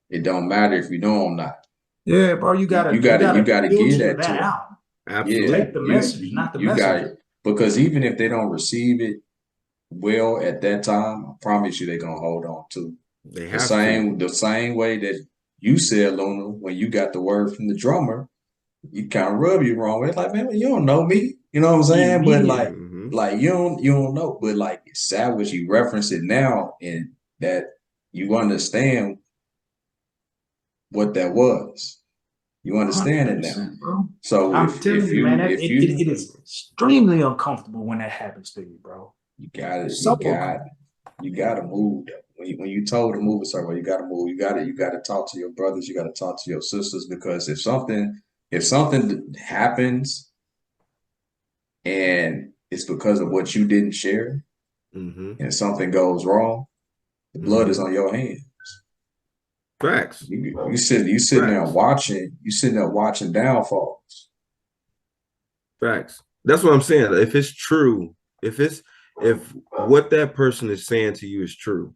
it don't matter if you know or not.
Yeah, bro, you
You
gotta you
gotta you
gotta
gotta give
filter
that to
that
them.
out.
Yeah,
Absolutely.
Take the message, not the
you got
messenger.
it because even if they don't receive it well at that time, I promise you they're gonna hold on to
They
the
have to.
same way that you said, Luna, when you got the word from the drummer, you kind of rub you wrong. It's like, man, you don't know me, you know what I'm saying? But
Immediately.
like you don't know. But like it's Savage, you reference it now, and that you understand what that was. You understand it now.
100%, bro.
So
I'm telling
if
you, man,
you if
it
you
is extremely uncomfortable when that happens to you, bro.
you got it,
So uncomfortable.
you got to move. When you told to move a certain way, you got to move. You got to talk to your brothers. You got to talk to your sisters because if something happens and it's because of what you didn't share,
Mm-hmm.
and something goes wrong, the blood is
Mm-hmm.
on your hands.
Facts.
You sitting there
Facts.
watching. You sitting there watching downfalls.
Facts. That's what I'm saying. If it's true, if what that person is saying to you is true,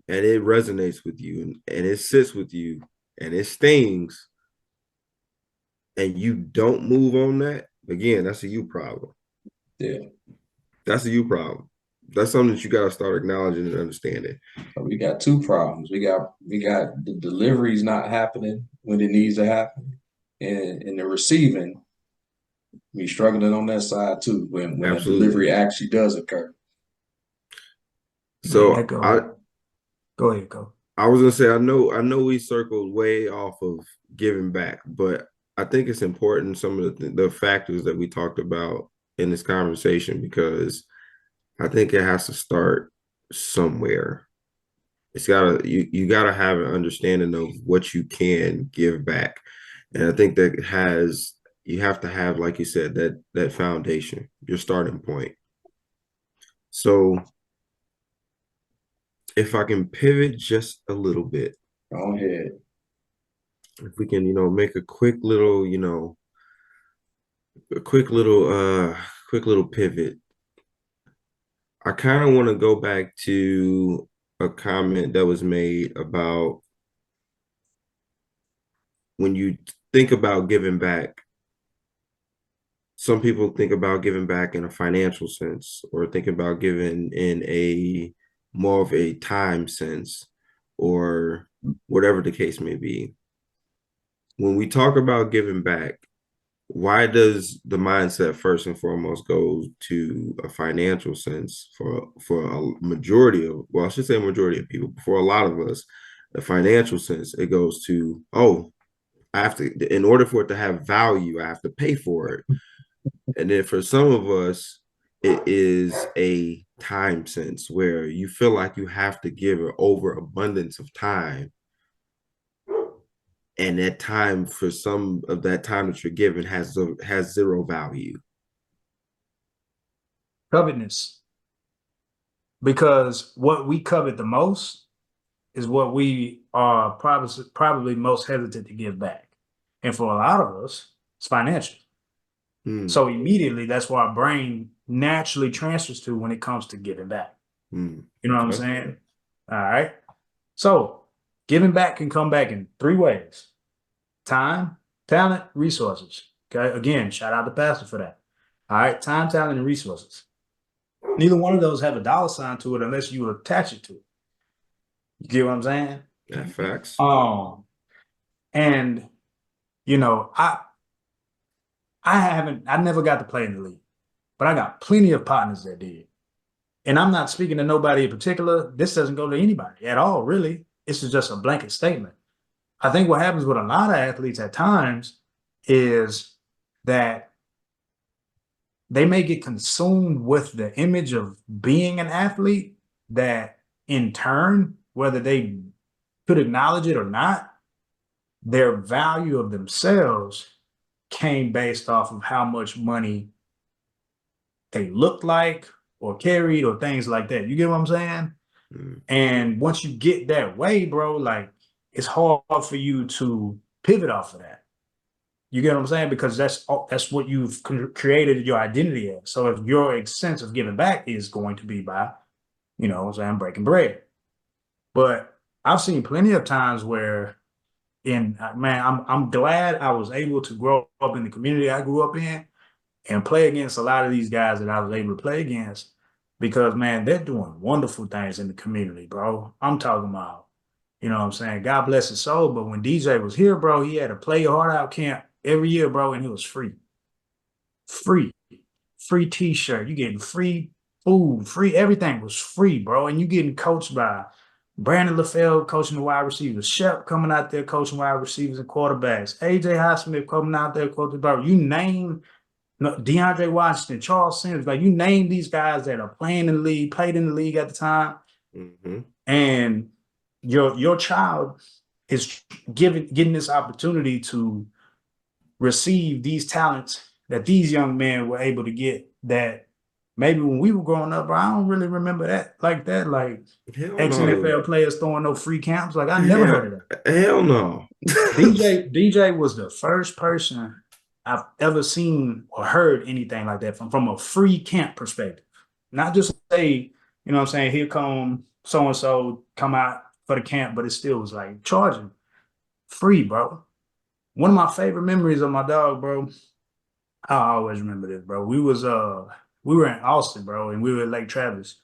and it resonates with you, and it sits with you, and it stings, and you don't move on that, again, that's a you problem.
Yeah.
That's a you problem. That's something that you got to start acknowledging and understanding.
So we got two problems. We got the deliveries not happening when it needs to happen, and the receiving we struggling on that side too when a
Absolutely.
delivery actually does occur.
Man, that
So
go ahead, go.
I was gonna say I know we circled way off of giving back, but I think it's important some of the factors that we talked about in this conversation because I think it has to start somewhere. It's gotta you gotta have an understanding of what you can give back. And I think that you have to have, like you said, that foundation, your starting point. So if I can pivot just a little bit,
Go ahead.
if we can, make a quick little, A quick little pivot. I kind of want to go back to a comment that was made about when you think about giving back. Some people think about giving back in a financial sense, or think about giving in a more of a time sense, or whatever the case may be. When we talk about giving back, why does the mindset first and foremost go to a financial sense for a majority of, well, I should say a majority of people, for a lot of us, the financial sense, it goes to, oh, I have to, in order for it to have value, I have to pay for it. And then for some of us, it is a time sense where you feel like you have to give an overabundance of time. And that time, for some of that time that you're given, has zero value.
Covetousness. Because what we covet the most is what we are probably most hesitant to give back. And for a lot of us, it's financial. So immediately, that's where our brain naturally transfers to when it comes to giving back. You know what I'm saying? All right. So giving back can come back in three ways: time, talent, resources. Okay. Again, shout out to Pastor for that. All right. Time, talent, and resources. Neither one of those have a dollar sign to it unless you attach it to it. You get what I'm saying?
Yeah, facts.
And you know, I never got to play in the league, but I got plenty of partners that did. And I'm not speaking to nobody in particular. This doesn't go to anybody at all, really. This is just a blanket statement. I think what happens with a lot of athletes at times is that they may get consumed with the image of being an athlete that in turn, whether they could acknowledge it or not, their value of themselves came based off of how much money they looked like or carried or things like that. You get what I'm saying? And once you get that way, bro, like it's hard for you to pivot off of that. You get what I'm saying? Because that's what you've created your identity as. So if your sense of giving back is going to be by, you know what I'm saying, breaking bread. But I've seen plenty of times where man, I'm glad I was able to grow up in the community I grew up in and play against a lot of these guys that I was able to play against because, man, they're doing wonderful things in the community, bro. I'm talking about, you know what I'm saying? God bless his soul. But when DJ was here, bro, he had a play your heart out camp every year, bro, and it was free. Free. Free t-shirt. You getting free food, free everything was free, bro. And you getting coached by Brandon LaFell coaching the wide receivers, Shep coming out there coaching wide receivers and quarterbacks, AJ Highsmith coming out there coaching, bro. You name DeAndre Washington, Charles Sims, like you name these guys that are playing in the league, played in the league at the time, and your child is getting this opportunity to receive these talents that these young men were able to get that maybe when we were growing up, bro, I don't really remember that like that. Like ex-NFL players throwing no free camps. Like I never heard of that.
Hell no.
DJ was the first person I've ever seen or heard anything like that from a free camp perspective. Not just say, you know what I'm saying, here come so-and-so come out for the camp, but it still was like charging. Free, bro. One of my favorite memories of my dog, bro, I always remember this, bro. We were in Austin, bro, and we were at Lake Travis.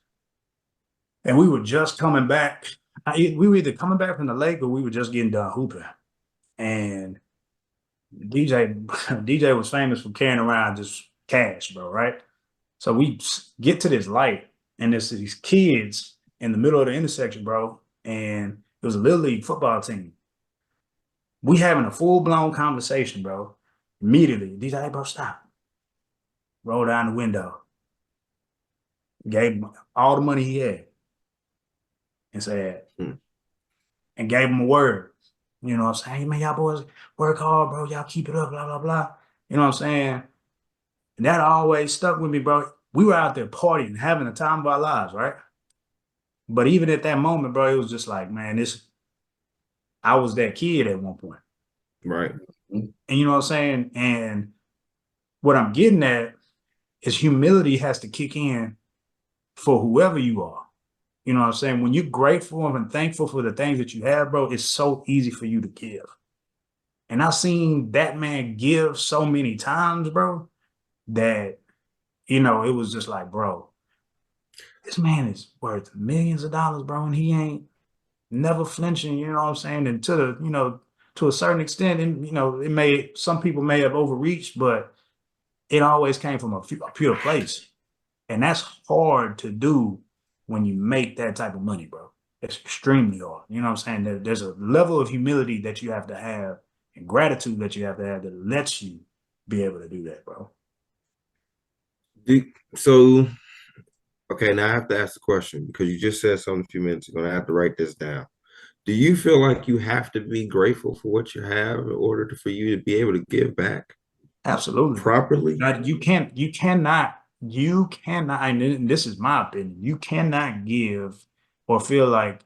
And we were just coming back. We were either coming back from the lake or we were just getting done hooping. And DJ was famous for carrying around just cash, bro, right? So we get to this light, and there's these kids in the middle of the intersection, bro, and it was a little league football team. We having a full-blown conversation, bro. Immediately, DJ, hey, bro, stop. Roll down the window. Gave him all the money he had. And said, and gave him a word. You know what I'm saying? Hey, man, y'all boys work hard, bro. Y'all keep it up, blah, blah, blah. You know what I'm saying? And that always stuck with me, bro. We were out there partying, having the time of our lives, right? But even at that moment, bro, it was just like, man, I was that kid at one point.
Right.
And you know what I'm saying? And what I'm getting at is humility has to kick in for whoever you are. You know what I'm saying? When you're grateful and thankful for the things that you have, bro, it's so easy for you to give. And I've seen that man give so many times, bro, that, you know, it was just like, bro, this man is worth millions of dollars, bro, and he ain't never flinching, you know what I'm saying? And to the, you know, to a certain extent, and you know, some people may have overreached, but it always came from a pure place. And that's hard to do when you make that type of money, bro. It's extremely hard. You know what I'm saying? There's a level of humility that you have to have and gratitude that you have to have that lets you be able to do that, bro.
So, okay, now I have to ask the question because you just said something a few minutes ago, and I have to write this down. Do you feel like you have to be grateful for what you have in order for you to be able to give back
Absolutely.
properly?
Now, you cannot, and this is my opinion, you cannot give or feel like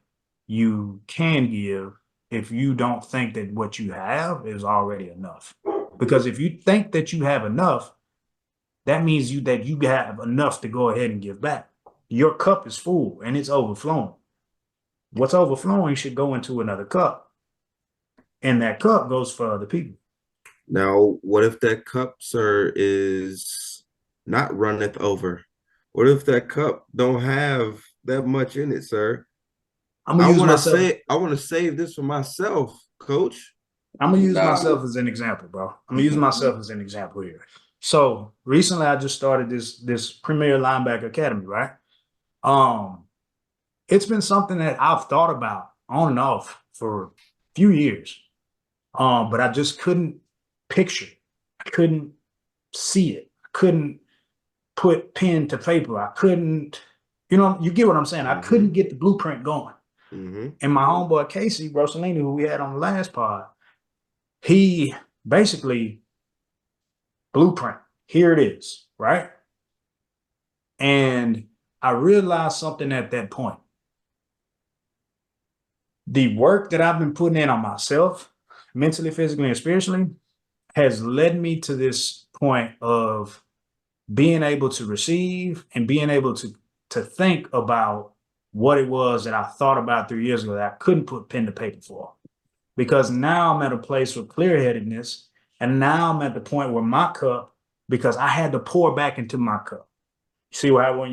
you can give if you don't think that what you have is already enough. Because if you think that you have enough, that means that you have enough to go ahead and give back. Your cup is full and it's overflowing. What's overflowing should go into another cup. And that cup goes for other people.
Now, what if that cup, sir, is not runneth over? What if that cup don't have that much in it, sir?
I'm gonna use myself.
I want to save this for myself, coach.
I'm gonna use
Nah.
myself as an example, bro. I'm gonna use myself as an example here. So recently I just started this Premier Linebacker Academy, right? It's been something that I've thought about on and off for a few years. But I just couldn't picture it. I couldn't see it. I couldn't put pen to paper. I couldn't, you know, you get what I'm saying? I couldn't get the blueprint going. And my homeboy Casey Rosalini, who we had on the last pod, he basically blueprint. Here it is, right? And I realized something at that point. The work that I've been putting in on myself, mentally, physically, and spiritually, has led me to this point of being able to receive and being able to think about what it was that I thought about 3 years ago that I couldn't put pen to paper for. Because now I'm at a place of clear-headedness, and now I'm at the point where my cup, because I had to pour back into my cup. You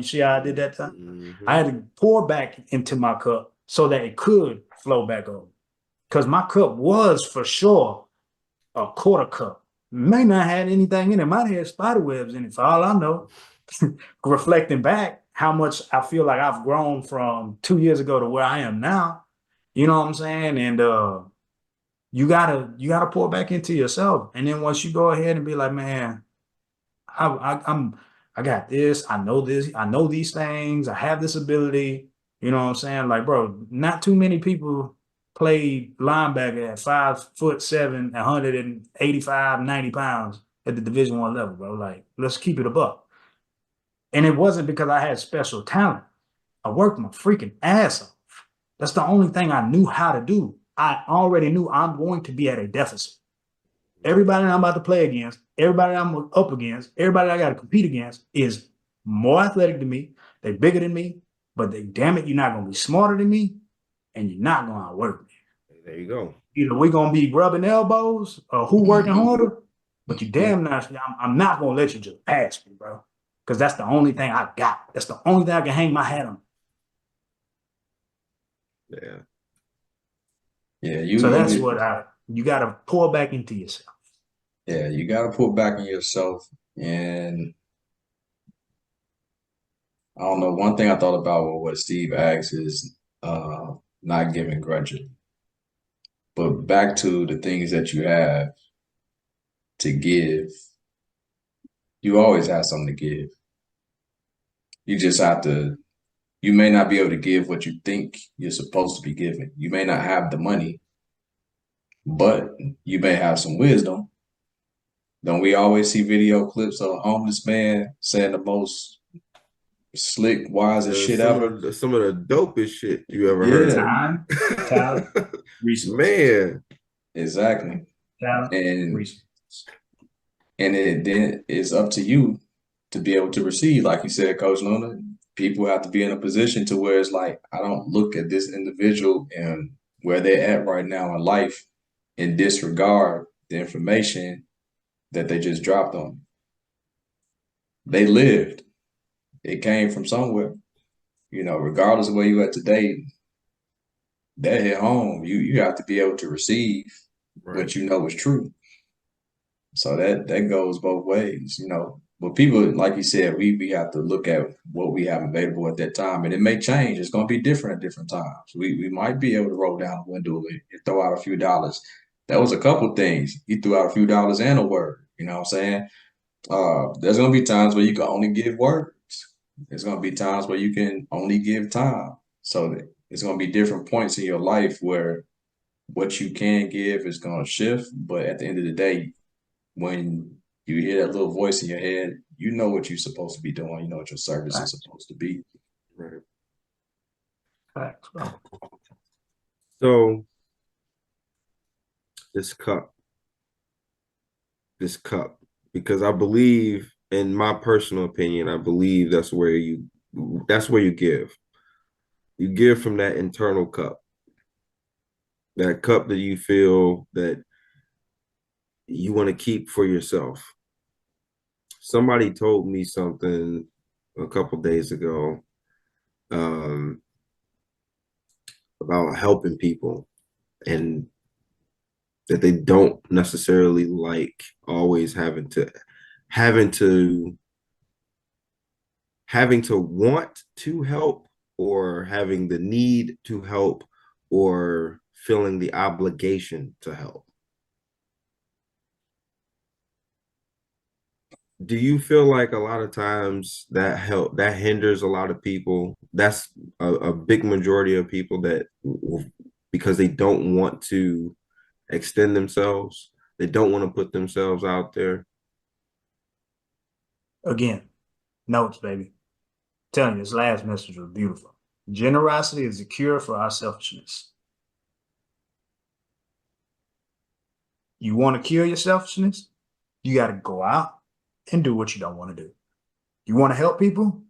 see how I did that time? I had to pour back into my cup so that it could flow back over. Because my cup was for sure a quarter cup. May not have anything in it. Might have spider webs in it, for all I know. Reflecting back how much I feel like I've grown from 2 years ago to where I am now. You know what I'm saying? And you gotta pour back into yourself. And then once you go ahead and be like, man, I got this, I know these things, I have this ability. You know what I'm saying? Like, bro, not too many people played linebacker at 5'7", 185, 90 pounds at the Division I level, bro. Like, let's keep it a buck. And it wasn't because I had special talent. I worked my freaking ass off. That's the only thing I knew how to do. I already knew I'm going to be at a deficit. Everybody that I'm about to play against, everybody that I'm up against, everybody that I got to compete against is more athletic than me. They're bigger than me, but damn it, you're not going to be smarter than me, and you're not going to outwork me.
There you go.
Either we're going to be rubbing elbows or who working harder, but you damn not, I'm not going to let you just pass me, bro, because that's the only thing I got. That's the only thing I can hang my hat on.
Yeah.
Yeah,
so that's what you got to pour back into yourself.
Yeah, you got to pour back in yourself. And I don't know, one thing I thought about with what Steve asks is not giving grudgingly. But back to the things that you have to give, you always have something to give. You just have to, you may not be able to give what you think you're supposed to be giving. You may not have the money, but you may have some wisdom. Don't we always see video clips of a homeless man saying the most slick, wisest shit ever?
Some of the dopest shit you ever heard.
Time, talent, resources.
Man.
Exactly.
Talent,
And
resources.
And then it's up to you to be able to receive. Like you said, Coach Luna, people have to be in a position to where it's like, I don't look at this individual and where they're at right now in life and disregard the information that they just dropped on me. They lived. It came from somewhere. You know, regardless of where you at today, that hit home. You have to be able to receive what you know is true. So that goes both ways, you know. But people, like you said, we have to look at what we have available at that time, and it may change. It's going to be different at different times. We might be able to roll down the window and throw out a few dollars. That was a couple things. He threw out a few dollars and a word. You know what I'm saying? There's going to be times where you can only give words. There's going to be times where you can only give time. So it's going to be different points in your life where what you can give is going to shift. But at the end of the day, when you hear that little voice in your head, you know what you're supposed to be doing. You know what your service is supposed to be.
Right.
Facts, bro.
So this cup, because I believe, in my personal opinion, I believe that's where you give. You give from that internal cup. That cup that you feel that you want to keep for yourself. Somebody told me something a couple days ago about helping people, and that they don't necessarily like always having to want to help, or having the need to help, or feeling the obligation to help. Do you feel like a lot of times that hinders a lot of people? That's a big majority of people, that because they don't want to extend themselves, they don't want to put themselves out there.
Again, notes, baby. I'm telling you, this last message was beautiful. Generosity is the cure for our selfishness. You want to cure your selfishness? You got to go out and do what you don't want to do. You want to help people,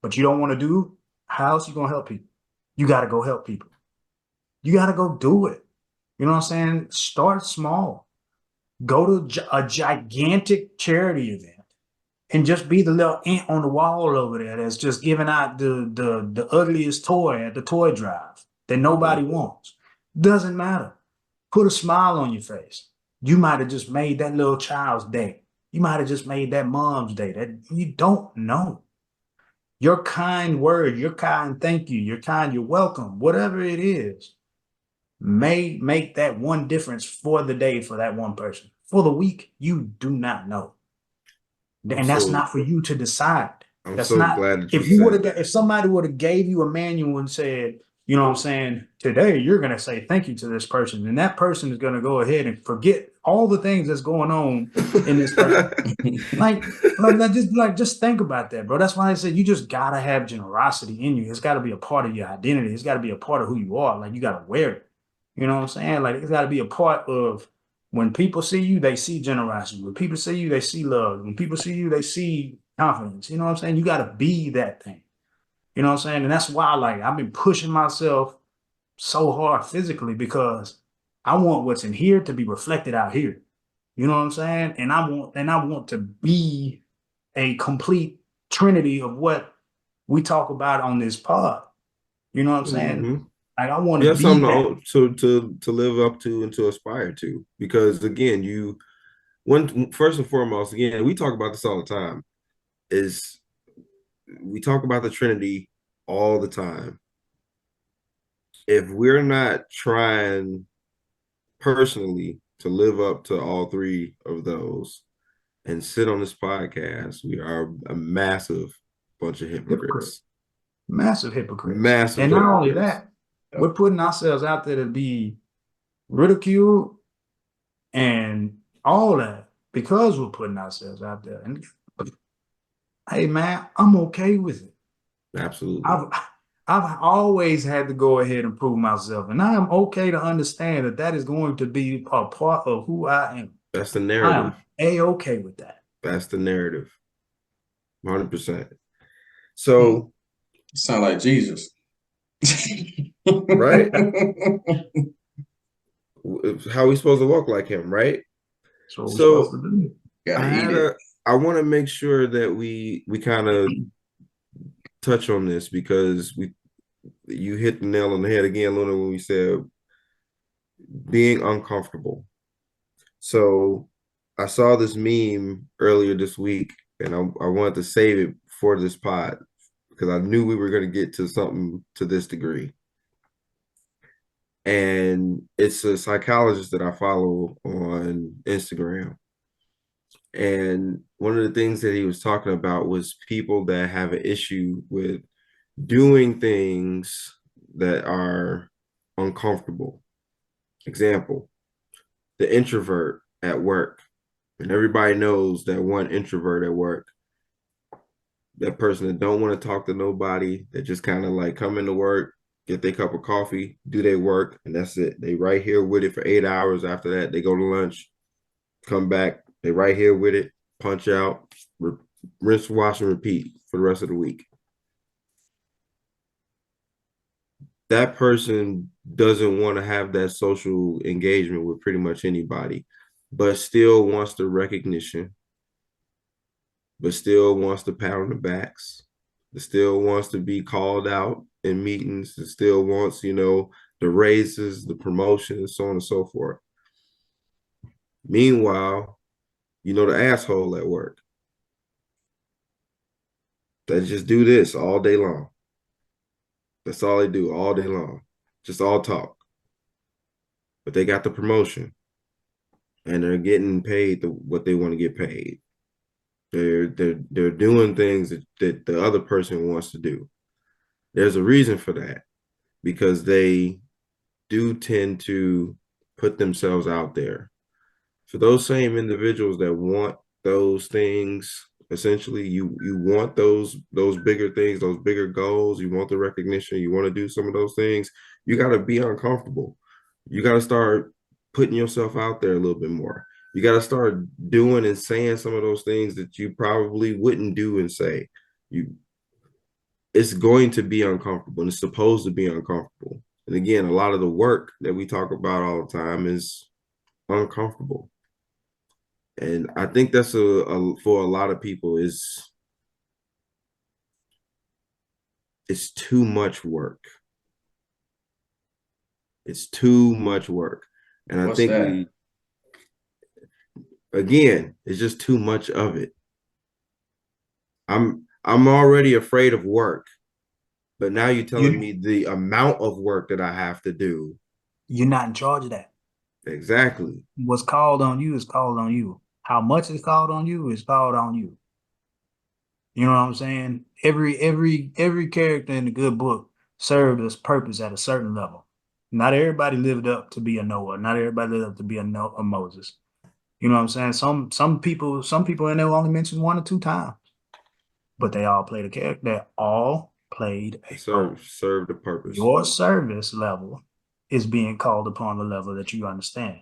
but you don't want to do, how else you going to help people? You got to go help people. You got to go do it. You know what I'm saying? Start small. Go to a gigantic charity event and just be the little ant on the wall over there that's just giving out the ugliest toy at the toy drive that nobody wants. Doesn't matter. Put a smile on your face. You might have just made that little child's day. You might have just made that mom's day. That you don't know. Your kind word, your kind thank you, your kind you're welcome, whatever it is, may make that one difference for the day for that one person. For the week, you do not know. And that's not for you to decide.
I'm so glad that
if somebody would have gave you a manual and said, you know what I'm saying, today you're going to say thank you to this person, and that person is going to go ahead and forget all the things that's going on in this person. just think about that, bro. That's why I said you just got to have generosity in you. It's got to be a part of your identity. It's got to be a part of who you are. Like, you got to wear it. You know what I'm saying? Like, it's got to be a part of, when people see you, they see generosity. When people see you, they see love. When people see you, they see confidence. You know what I'm saying? You got to be that thing. You know what I'm saying? And that's why, like, I've been pushing myself so hard physically, because I want what's in here to be reflected out here. You know what I'm saying? And I want to be a complete trinity of what we talk about on this pod. You know what I'm saying?
Mm-hmm.
Like, I want to be
something to live up to and to aspire to. Because again, first and foremost, again, we talk about this all the time, is we talk about the Trinity all the time. If we're not trying personally to live up to all three of those and sit on this podcast, we are a massive bunch of hypocrites.
Massive hypocrites.
Massive.
And not only that, we're putting ourselves out there to be ridiculed and all that, because we're putting ourselves out there. And hey, man, I'm okay with it.
Absolutely.
I've always had to go ahead and prove myself, and I am okay to understand that that is going to be a part of who I am.
That's the
I am
narrative.
A-okay with that.
That's the narrative. 100%.
Hmm.
So,
Sound like Jesus.
right? How we supposed to walk like him, right?
That's what we're supposed
So
to do.
Gotta
I
eat
had
it.
a I want to make sure that we kind of touch on this because you hit the nail on the head again, Luna, when we said being uncomfortable. So I saw this meme earlier this week, and I wanted to save it for this pod because I knew we were going to get to something to this degree. And it's a psychologist that I follow on Instagram. And one of the things that he was talking about was people that have an issue with doing things that are uncomfortable. Example, the introvert at work. And everybody knows that one introvert at work, that person that don't want to talk to nobody, that just kind of like come into work, get their cup of coffee, do their work, and that's it. They right here with it for 8 hours. After that, they go to lunch, come back, they right here with it, punch out, rinse, wash, and repeat for the rest of the week. That person doesn't want to have that social engagement with pretty much anybody, but still wants the recognition, but still wants the pat on the backs, that still wants to be called out in meetings, that still wants, the raises, the promotions, so on and so forth. Meanwhile, the asshole at work that just do this all day long. That's all they do all day long. Just all talk. But they got the promotion and they're getting paid what they want to get paid. They're doing things that the other person wants to do. There's a reason for that because they do tend to put themselves out there. For those same individuals that want those things, essentially you want those bigger things, those bigger goals, you want the recognition, you want to do some of those things, you got to be uncomfortable. You got to start putting yourself out there a little bit more. You got to start doing and saying some of those things that you probably wouldn't do and say. It's going to be uncomfortable and it's supposed to be uncomfortable. And again, a lot of the work that we talk about all the time is uncomfortable. And I think that's for a lot of people it's too much work. It's too much work. And I
What's
think
that?
it's just too much of it. I'm already afraid of work, but now you're telling me the amount of work that I have to do.
You're not in charge of that.
Exactly.
What's called on you is called on you. How much is called on you is called on you. You know what I'm saying? Every character in the good book served its purpose at a certain level. Not everybody lived up to be a Noah. Not everybody lived up to be a Moses. You know what I'm saying? Some people in there only mentioned 1 or 2 times, but they all played a character. They all played a role.
Serve the purpose.
Your service level is being called upon the level that you understand,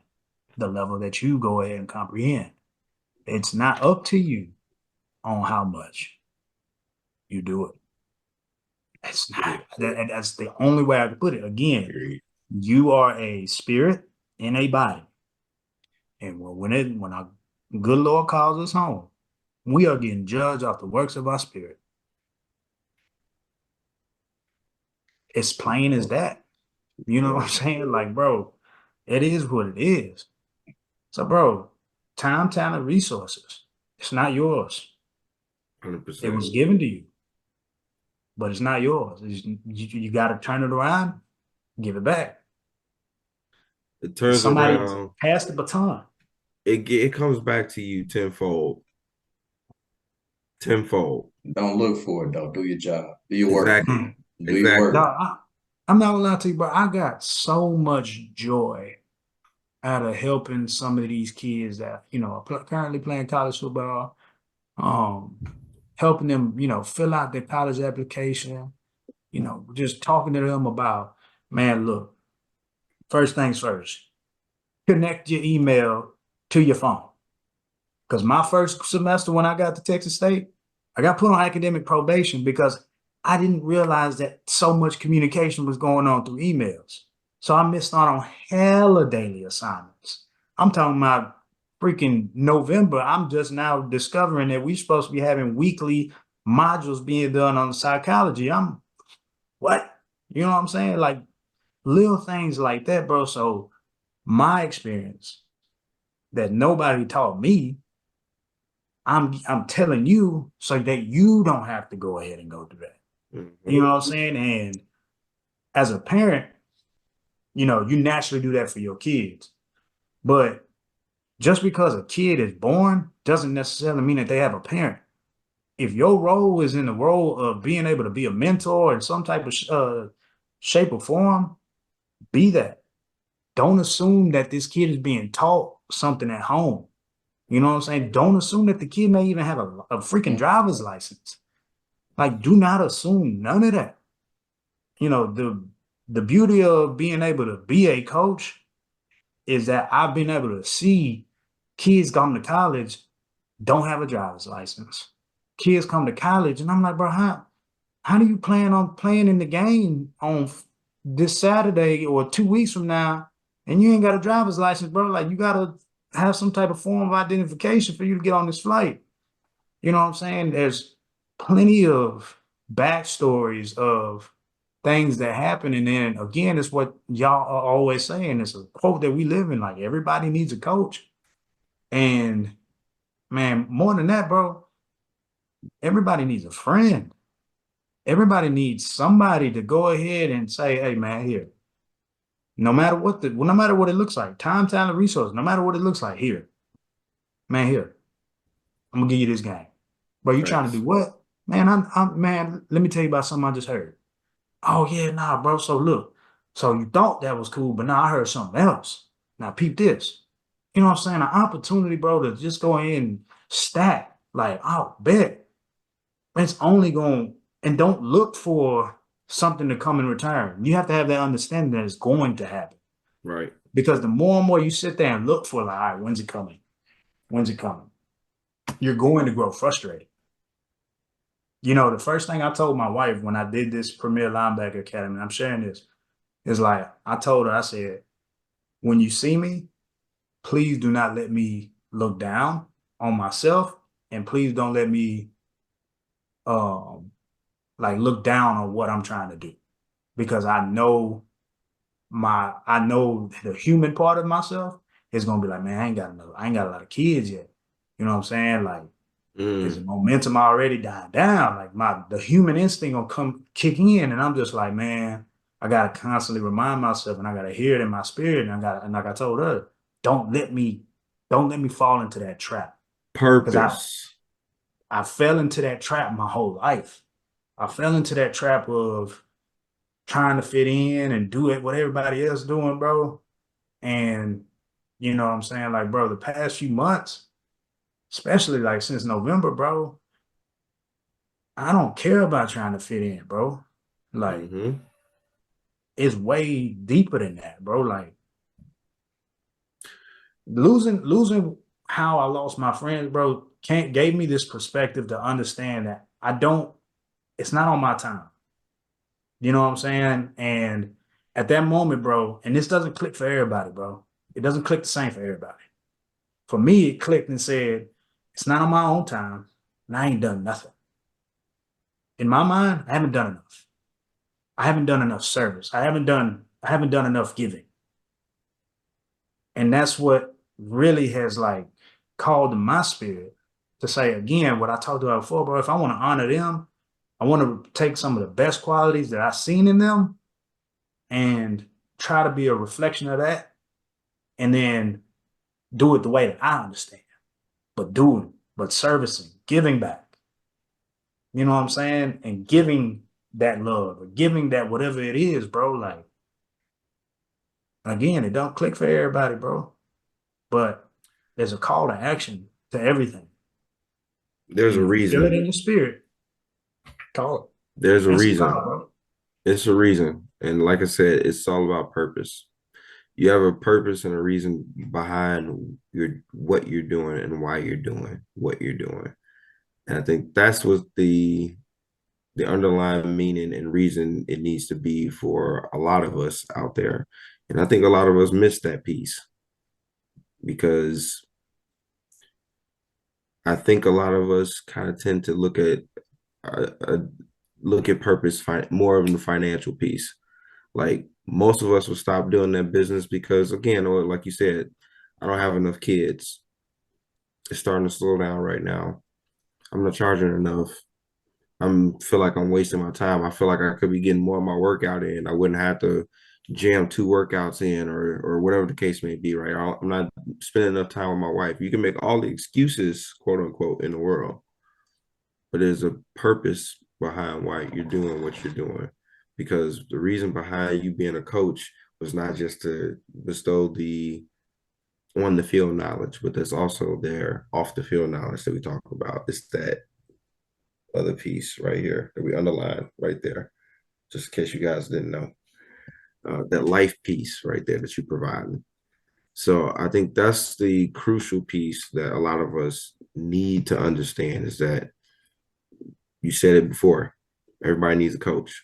the level that you go ahead and comprehend. It's not up to you on how much you do it. It's not. That's the only way I can put it. Again, you are a spirit in a body. And when our good Lord calls us home, we are getting judged off the works of our spirit. It's plain as that. You know what I'm saying? Like, bro, it is what it is. So, bro, time, talent, resources. It's not yours.
100%.
It was given to you, but it's not yours. You got to turn it around, give it back.
It turns
Somebody
around.
pass the baton.
It comes back to you tenfold. Tenfold.
Don't look for it though. Do your job. Do your work.
Exactly.
Do your work.
No, I'm not gonna lie to you, bro. I got so much joy out of helping some of these kids that are currently playing college football. Helping them, fill out their college application. Just talking to them about, man, look, first things first, connect your email to your phone. Because my first semester when I got to Texas State, I got put on academic probation because I didn't realize that so much communication was going on through emails. So I missed out on hella daily assignments. I'm talking about freaking November. I'm just now discovering that we're supposed to be having weekly modules being done on psychology. I'm what? You know what I'm saying? Like little things like that, bro. So my experience that nobody taught me, I'm telling you so that you don't have to go ahead and go through that.
Mhm.
You know what I'm saying? And as a parent, you know, you naturally do that for your kids. But just because a kid is born doesn't necessarily mean that they have a parent. If your role is in the role of being able to be a mentor in some type of shape or form, be that. Don't assume that this kid is being taught something at home. You know what I'm saying? Don't assume that the kid may even have a freaking driver's license. Like, do not assume none of that. You know, the beauty of being able to be a coach is that I've been able to see kids come to college don't have a driver's license. Kids come to college, and I'm like, bro, how do you plan on playing in the game on this Saturday or 2 weeks from now, and you ain't got a driver's license, bro? Like, you gotta have some type of form of identification for you to get on this flight. You know what I'm saying? There's plenty of backstories of things that happen. And then again, it's what y'all are always saying. It's a quote that we live in. Like everybody needs a coach. And man, more than that, bro, everybody needs a friend. Everybody needs somebody to go ahead and say, hey man, here, no matter what it looks like, time, talent, resource, no matter what it looks like, here, man, here, I'm gonna give you this game. Bro, you trying to
Facts.
do what? Man, man, let me tell you about something I just heard. Oh yeah, nah, bro. So look, so you thought that was cool, but now I heard something else. Now peep this. You know what I'm saying? An opportunity, bro, to just go in and stack. Like, oh, bet. It's only going, and don't look for something to come in return. You have to have that understanding that it's going to happen.
Right.
Because the more and more you sit there and look for, like, all right, when's it coming? When's it coming? You're going to grow frustrated. You know, the first thing I told my wife when I did this Premier Linebacker Academy, I'm sharing this, is like, I told her, I said, when you see me, please do not let me look down on myself. And please don't let me um like look down on what I'm trying to do. Because I know the human part of myself is gonna be like, man, I ain't got a lot of kids yet. You know what I'm saying? Like, is the
Mm.
momentum already dying down? Like the human instinct gonna come kick in, and I'm just like, man, I gotta constantly remind myself, and I gotta hear it in my spirit, and like I told her, don't let me, don't let me fall into that trap, because
Purpose.
I fell into that trap my whole life. I fell into that trap of trying to fit in and do it what everybody else doing, bro. And you know what I'm saying, like, bro, the past few months, especially like since November, bro, I don't care about trying to fit in, bro. Like,
Hmm.
it's way deeper than that, bro. Like losing how I lost my friends, bro, can't gave me this perspective to understand that I don't, it's not on my time. You know what I'm saying? And at that moment, bro, and this doesn't click for everybody, bro. It doesn't click the same for everybody. For me, it clicked and said, it's not on my own time, and I ain't done nothing. In my mind, I haven't done enough. I haven't done enough service. I haven't done enough giving. And that's what really has like called to my spirit to say again what I talked about before, bro. If I want to honor them, I want to take some of the best qualities that I've seen in them and try to be a reflection of that, and then do it the way that I understand, but doing, but servicing, giving back. You know what I'm saying? And giving that love or giving that whatever it is, bro. Like, again, it don't click for everybody, bro. But there's a call to action to everything.
There's
And
a
if you feel it
reason.
in your spirit, call it.
There's a
Answer the call,
reason.
bro.
It's a reason. And like I said, it's all about purpose. You have a purpose and a reason behind what you're doing and why you're doing what you're doing. And I think that's what the underlying meaning and reason it needs to be for a lot of us out there. And I think a lot of us miss that piece because I think a lot of us kind of tend to look at purpose more of the financial piece. Like most of us will stop doing that business because, again, or like you said, I don't have enough kids. It's starting to slow down right now. I'm not charging enough. Feel like I'm wasting my time. I feel like I could be getting more of my workout in. I wouldn't have to jam 2 workouts in or whatever the case may be, right? I'm not spending enough time with my wife. You can make all the excuses, quote unquote, in the world, but there's a purpose behind why you're doing what you're doing. Because the reason behind you being a coach was not just to bestow the on the field knowledge, but there's also their off the field knowledge that we talk about. It's that other piece right here that we underline right there, just in case you guys didn't know. That life piece right there that you provide. So I think that's the crucial piece that a lot of us need to understand is that you said it before, everybody needs a coach.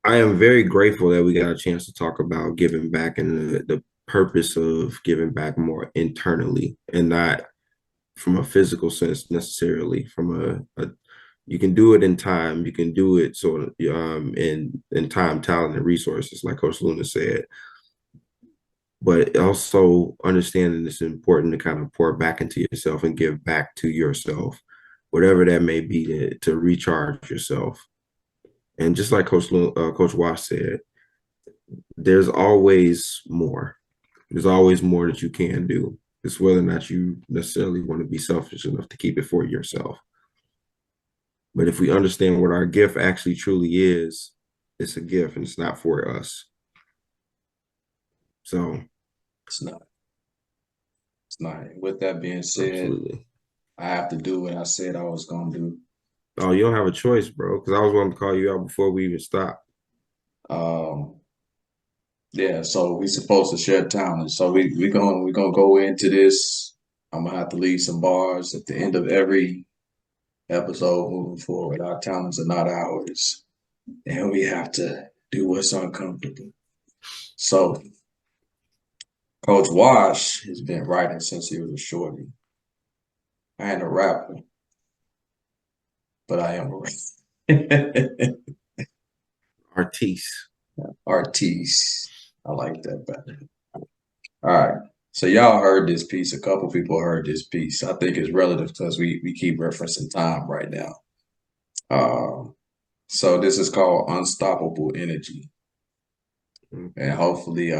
I am very grateful that we got a chance to talk about giving back and the purpose of giving back more internally and not from a physical sense necessarily. From a you can do it in time, you can do it sort of in time, talent, and resources, like Coach Luna said. But also understanding it's important to kind of pour back into yourself and give back to yourself, whatever that may be, to recharge yourself. And just like Coach Wash said, there's always more. There's always more that you can do. It's whether or not you necessarily want to be selfish enough to keep it for yourself. But if we understand what our gift actually truly is, it's a gift and it's not for us. So
It's not. It's not. With that being said,
absolutely.
I have to do what I said I was gonna do.
Oh, you don't have a choice, bro. Because I was going to call you out before we even stopped.
Um, yeah, so we supposed to share talent. So we gonna go into this. I'm gonna have to leave some bars at the end of every episode moving forward. Our talents are not ours, and we have to do what's uncomfortable. So Coach Wash has been writing since he was a shorty. I ain't a rapper, but I am a rapper.
Artiste.
Artiste. I like that better. All right. So y'all heard this piece. A couple people heard this piece. I think it's relative because we keep referencing time right now. So this is called Unstoppable Energy. And hopefully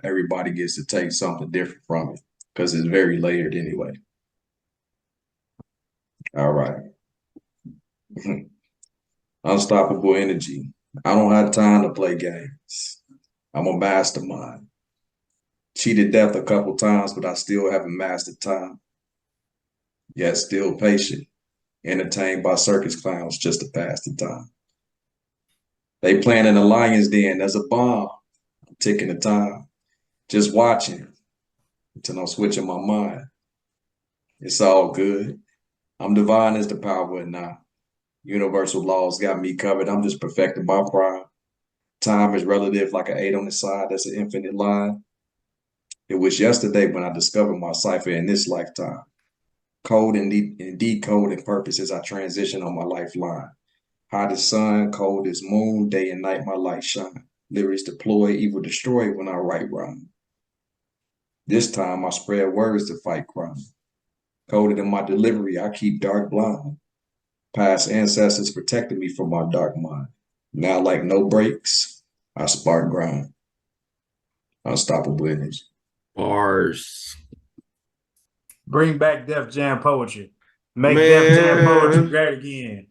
everybody gets to take something different from it because it's very layered anyway. All right. Unstoppable Energy. I don't have time to play games. I'm a mastermind. Cheated death a couple times, but I still haven't mastered time. Yet still patient, entertained by circus clowns just to pass the time. They playing in the lion's den. There's a bomb. I'm ticking the time. Just watching until I'm switching my mind. It's all good. I'm divine as the power and now. Universal laws got me covered. I'm just perfecting my prime. Time is relative like an 8 on the side. That's an infinite line. It was yesterday when I discovered my cipher in this lifetime. Code and decoding purpose as I transition on my lifeline. Hot as sun, cold as moon, day and night my light shine. Lyrics deploy, evil destroy when I write rhyme. This time I spread words to fight crime. Coded in my delivery, I keep dark blind. Past ancestors protected me from my dark mind. Now like no breaks, I spark grind. Unstoppable energy.
Bars.
Bring back Def Jam poetry. Make Def Jam poetry great again.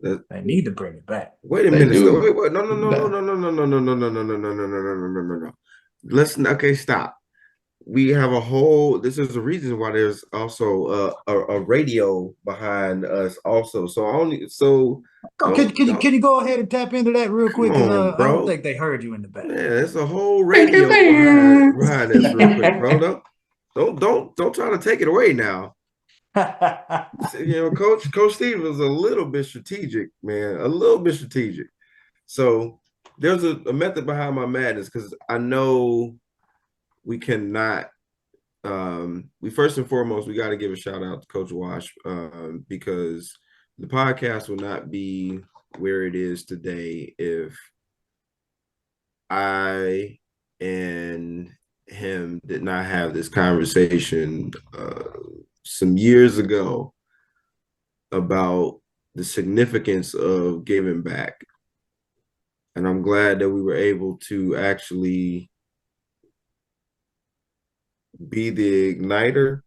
They need to bring it back.
Wait a minute. Wait. No. Let's okay, stop. we have a whole. This is the reason why there's also a radio behind us also. So only so
Oh, can you go ahead and tap into that real
come
quick? Because
on,
I don't
bro.
think they heard you in the
Man,
back.
there's a whole
Thank you,
radio
man.
behind this real quick, bro. Don't try to take it away now. Coach Steve was a little bit strategic, man, a little bit strategic. So there's a method behind my madness because I know we cannot. We first and foremost we got to give a shout out to Coach Wash because the podcast will not be where it is today if I and him did not have this conversation some years ago about the significance of giving back. And I'm glad that we were able to actually be the igniter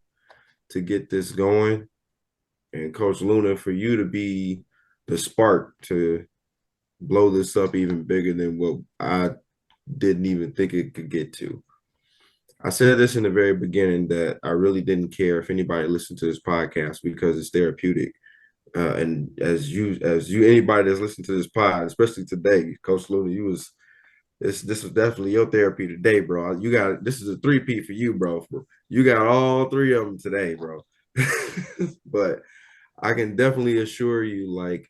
to get this going. And Coach Luna, for you to be the spark to blow this up even bigger than what I didn't even think it could get to. I said this in the very beginning that I really didn't care if anybody listened to this podcast because it's therapeutic. And as you, anybody that's listened to this pod, especially today, Coach Luna, this was definitely your therapy today, bro. This is a 3P for you, bro. You got all three of them today, bro. But I can definitely assure you, like,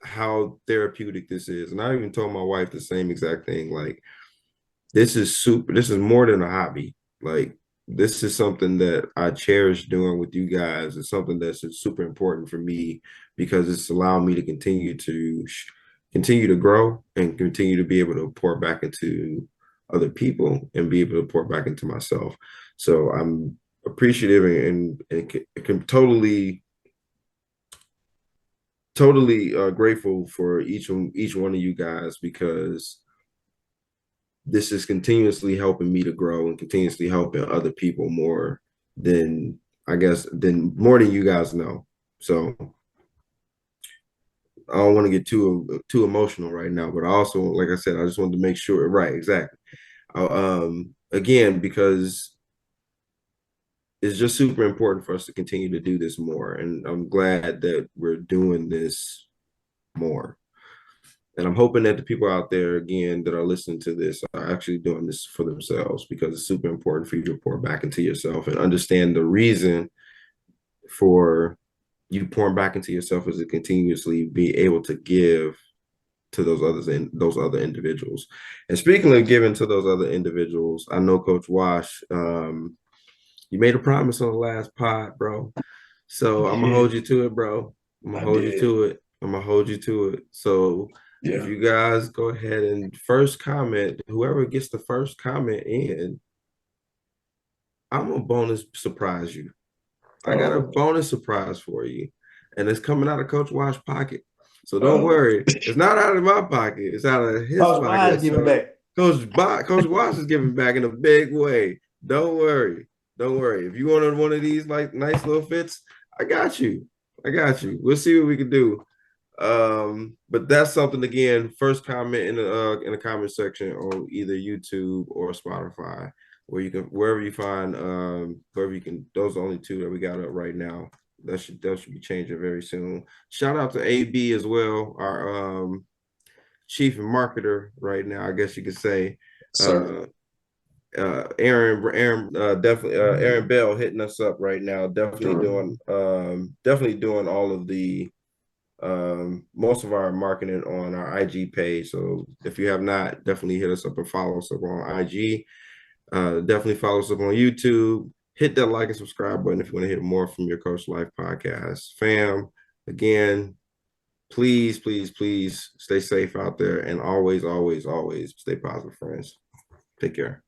how therapeutic this is. And I even told my wife the same exact thing. Like, this is super. This is more than a hobby. Like, this is something that I cherish doing with you guys. It's something that's super important for me because it's allowed me to continue to grow and continue to be able to pour back into other people and be able to pour back into myself. So I'm appreciative and can totally grateful for each one of you guys because this is continuously helping me to grow and continuously helping other people more than more than you guys know. So I don't want to get too emotional right now, but I also, like I said, I just wanted to make sure, right, exactly. Again, because it's just super important for us to continue to do this more, and I'm glad that we're doing this more. And I'm hoping that the people out there, again, that are listening to this are actually doing this for themselves because it's super important for you to pour back into yourself and understand the reason for you pouring back into yourself is to continuously be able to give to those other individuals. And speaking of giving to those other individuals, I know Coach Wash, you made a promise on the last pod, bro. So I'm gonna hold you to it, bro. I'm gonna hold you to it. I'm gonna hold you to it. So if you guys go ahead and first comment, whoever gets the first comment in, I'm gonna bonus surprise you. I got a bonus surprise for you, and it's coming out of Coach Wash's pocket. So don't worry, it's not out of my pocket. It's out of his
Coach
pocket.
Wash giving back.
Coach Wash is giving back in a big way. Don't worry. Don't worry. If you wanted one of these like nice little fits, I got you. I got you. We'll see what we can do. But that's something again. First comment in the comment section on either YouTube or Spotify, where you can wherever you find wherever you can. Those are the only two that we got up right now. That should be changing very soon. Shout out to AB as well, our chief marketer right now. I guess you could say.
Sir.
Aaron definitely Aaron Bell hitting us up right now. Definitely doing all of the most of our marketing on our IG page. So if you have not, definitely hit us up and follow us up on IG. Definitely follow us up on YouTube. Hit that like and subscribe button if you want to hear more from your Coach Life podcast. Fam, again, please stay safe out there and always stay positive, friends. Take care.